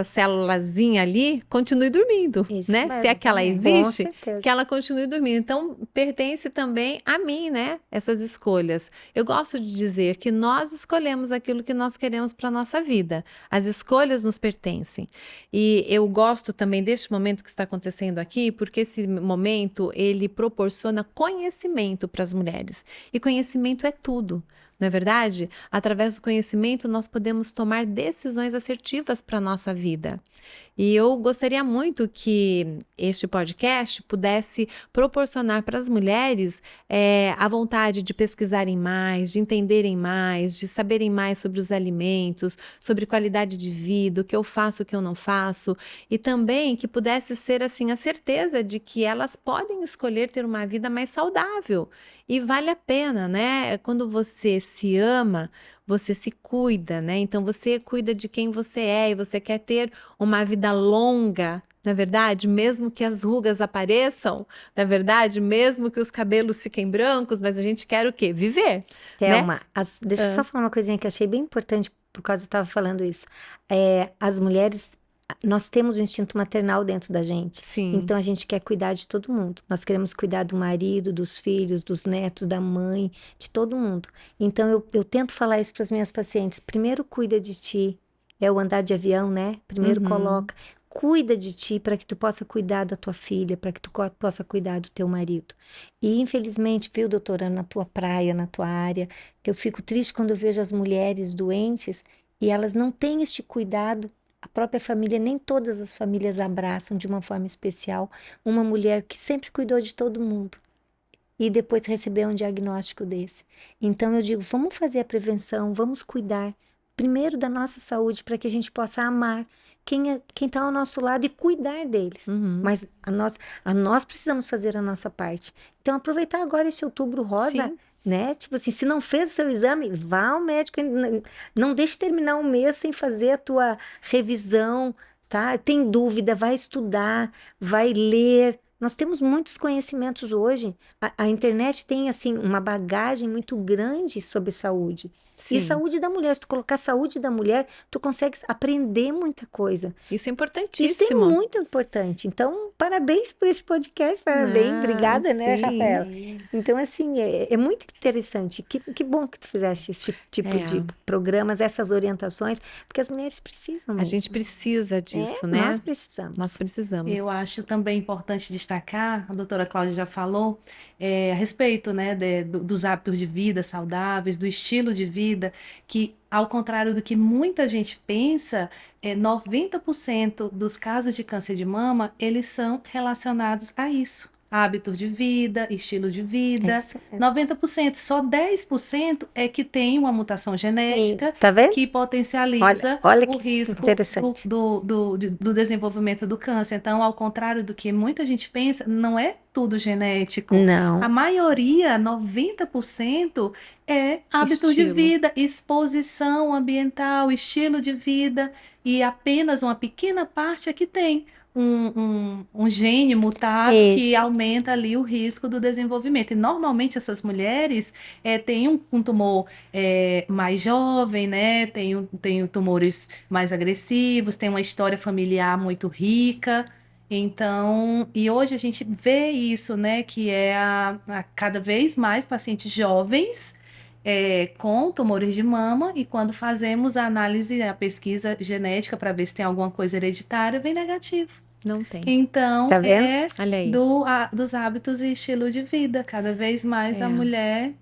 célulazinha ali continue dormindo, Isso né? Se é mesmo, que ela também. Com existe, que certeza. ela continue dormindo. Então, pertence também a mim, né? Essas escolhas. Eu gosto de dizer que nós escolhemos aquilo que nós queremos para nossa vida. As escolhas nos pertencem. E eu gosto também deste momento que está acontecendo aqui, porque esse momento ele proporciona conhecimento para as mulheres. E conhecimento é tudo. Não é verdade? Através do conhecimento, nós podemos tomar decisões assertivas para a nossa vida. E eu gostaria muito que este podcast pudesse proporcionar para as mulheres a vontade de pesquisarem mais, de entenderem mais, de saberem mais sobre os alimentos, sobre qualidade de vida, o que eu faço, o que eu não faço, e também que pudesse ser assim a certeza de que elas podem escolher ter uma vida mais saudável. E vale a pena, né? Quando você se ama, você se cuida, né? Então você cuida de quem você é e você quer ter uma vida longa, Na verdade, mesmo que as rugas apareçam, na verdade, mesmo que os cabelos fiquem brancos, mas a gente quer o quê? Viver, né? Thelma, deixa eu só falar uma coisinha que eu achei bem importante, por causa que eu estava falando isso. As mulheres, nós temos o instinto maternal dentro da gente. Sim. Então a gente quer cuidar de todo mundo. Nós queremos cuidar do marido, dos filhos, dos netos, da mãe, de todo mundo. Então eu tento falar isso para as minhas pacientes. Primeiro cuida de ti. É o andar de avião, né? Primeiro coloca. Cuida de ti para que tu possa cuidar da tua filha, para que tu possa cuidar do teu marido. E infelizmente, viu, doutora, na tua praia, na tua área, eu fico triste quando eu vejo as mulheres doentes e elas não têm este cuidado. A própria família, nem todas as famílias abraçam de uma forma especial uma mulher que sempre cuidou de todo mundo e depois recebeu um diagnóstico desse. Então eu digo, vamos fazer a prevenção, vamos cuidar primeiro da nossa saúde para que a gente possa amar quem está ao nosso lado e cuidar deles. Mas nós precisamos fazer a nossa parte. Então aproveitar agora esse Outubro Rosa, Sim. né? Tipo assim, se não fez o seu exame, vá ao médico. Não deixe terminar um mês sem fazer a tua revisão, tá? Tem dúvida, vai estudar, vai ler. Nós temos muitos conhecimentos hoje. A internet tem, assim, uma bagagem muito grande sobre saúde. Sim. E saúde da mulher, se tu colocar saúde da mulher, tu consegue aprender muita coisa. Isso é Isso é importantíssimo. muito importante. Então, parabéns por esse podcast, parabéns, obrigada, né, sim. Rafaela? Então, assim, é muito interessante. Que bom que tu fizeste esse tipo de programas, essas orientações, porque as mulheres precisam A mesmo. gente precisa disso, né? Nós precisamos. Nós precisamos. Eu acho também importante destacar, a doutora Cláudia já falou, a respeito, né, dos hábitos de vida saudáveis, do estilo de vida, que, ao contrário do que muita gente pensa, 90% dos casos de câncer de mama, eles são relacionados a isso. Hábitos de vida, estilo de vida. Isso. 90%, só 10% é que tem uma mutação genética Tá vendo? que potencializa Olha o que risco interessante. do desenvolvimento do câncer. Então, ao contrário do que muita gente pensa, não é tudo genético. Não. A maioria, 90%, é hábito de Estilo. vida, exposição ambiental, estilo de vida, e apenas uma pequena parte é que tem um gene mutado que Isso. aumenta ali o risco do desenvolvimento. E normalmente essas mulheres têm um tumor mais jovem, né? Tem tumores mais agressivos, tem uma história familiar muito rica. Então, e hoje a gente vê isso, né? Que cada vez mais pacientes jovens com tumores de mama, e quando fazemos a análise, a pesquisa genética para ver se tem alguma coisa hereditária, vem negativo. Não tem. Então, Tá vendo? Olha aí. dos hábitos e estilo de vida. Cada vez mais a mulher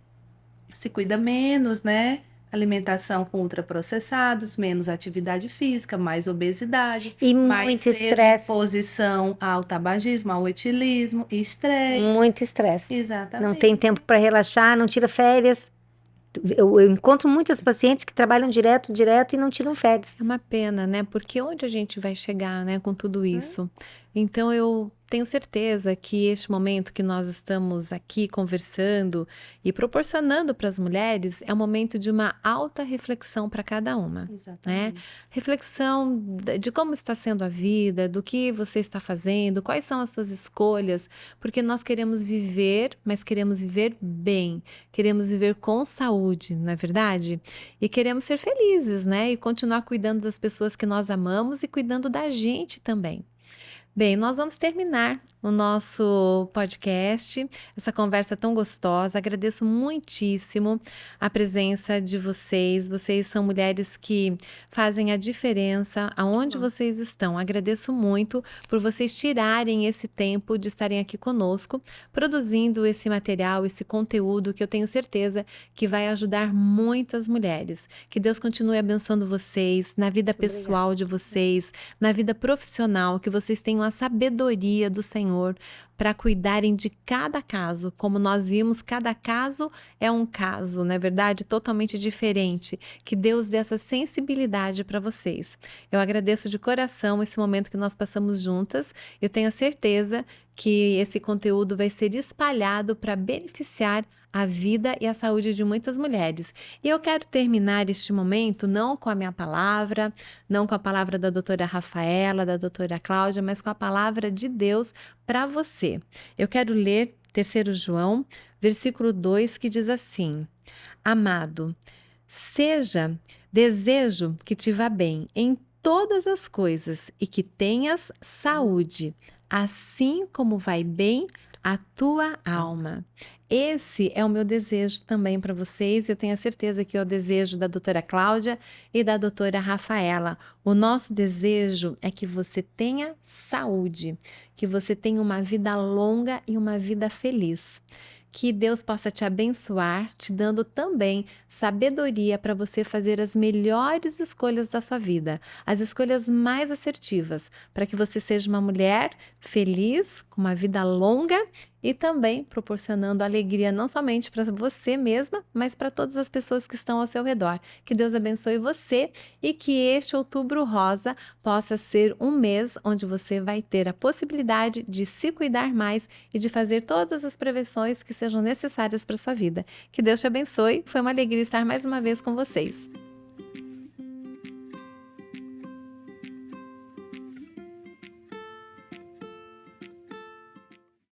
se cuida menos, né? Alimentação com ultraprocessados, menos atividade física, mais obesidade, E mais muito estresse. exposição ao tabagismo, ao etilismo, estresse. Muito estresse. Exatamente. Não tem tempo para relaxar, não tira férias. Eu encontro muitas pacientes que trabalham direto e não tiram férias. É uma pena, né? Porque onde a gente vai chegar, né, com tudo isso? Então eu tenho certeza que este momento que nós estamos aqui conversando e proporcionando para as mulheres é um momento de uma alta reflexão para cada uma. Exatamente. Né? Reflexão de como está sendo a vida, do que você está fazendo, quais são as suas escolhas, porque nós queremos viver, mas queremos viver bem, queremos viver com saúde, não é verdade? E queremos ser felizes, né? E continuar cuidando das pessoas que nós amamos e cuidando da gente também. Bem, nós vamos terminar o nosso podcast, essa conversa tão gostosa. Agradeço muitíssimo a presença de vocês. Vocês são mulheres que fazem a diferença aonde vocês estão. Agradeço muito por vocês tirarem esse tempo de estarem aqui conosco, produzindo esse material, esse conteúdo que eu tenho certeza que vai ajudar muitas mulheres. Que Deus continue abençoando vocês na vida pessoal de vocês, na vida profissional, que vocês tenham a sabedoria do Senhor para cuidarem de cada caso. Como nós vimos, cada caso é um caso, não é verdade? Totalmente diferente. Que Deus dê essa sensibilidade para vocês. Eu agradeço de coração esse momento que nós passamos juntas. Eu tenho a certeza que esse conteúdo vai ser espalhado para beneficiar a vida e a saúde de muitas mulheres. E eu quero terminar este momento não com a minha palavra, não com a palavra da doutora Rafaela, da doutora Cláudia, mas com a palavra de Deus para você. Eu quero ler 3 João, versículo 2, que diz assim: Amado, desejo que te vá bem em todas as coisas e que tenhas saúde, assim como vai bem a tua alma. Esse é o meu desejo também para vocês. Eu tenho a certeza que é o desejo da doutora Cláudia e da doutora Rafaela. O nosso desejo é que você tenha saúde, que você tenha uma vida longa e uma vida feliz. Que Deus possa te abençoar, te dando também sabedoria para você fazer as melhores escolhas da sua vida, as escolhas mais assertivas, para que você seja uma mulher feliz, com uma vida longa e também proporcionando alegria não somente para você mesma, mas para todas as pessoas que estão ao seu redor. Que Deus abençoe você e que este Outubro Rosa possa ser um mês onde você vai ter a possibilidade de se cuidar mais e de fazer todas as prevenções que sejam necessárias para sua vida. Que Deus te abençoe. Foi uma alegria estar mais uma vez com vocês.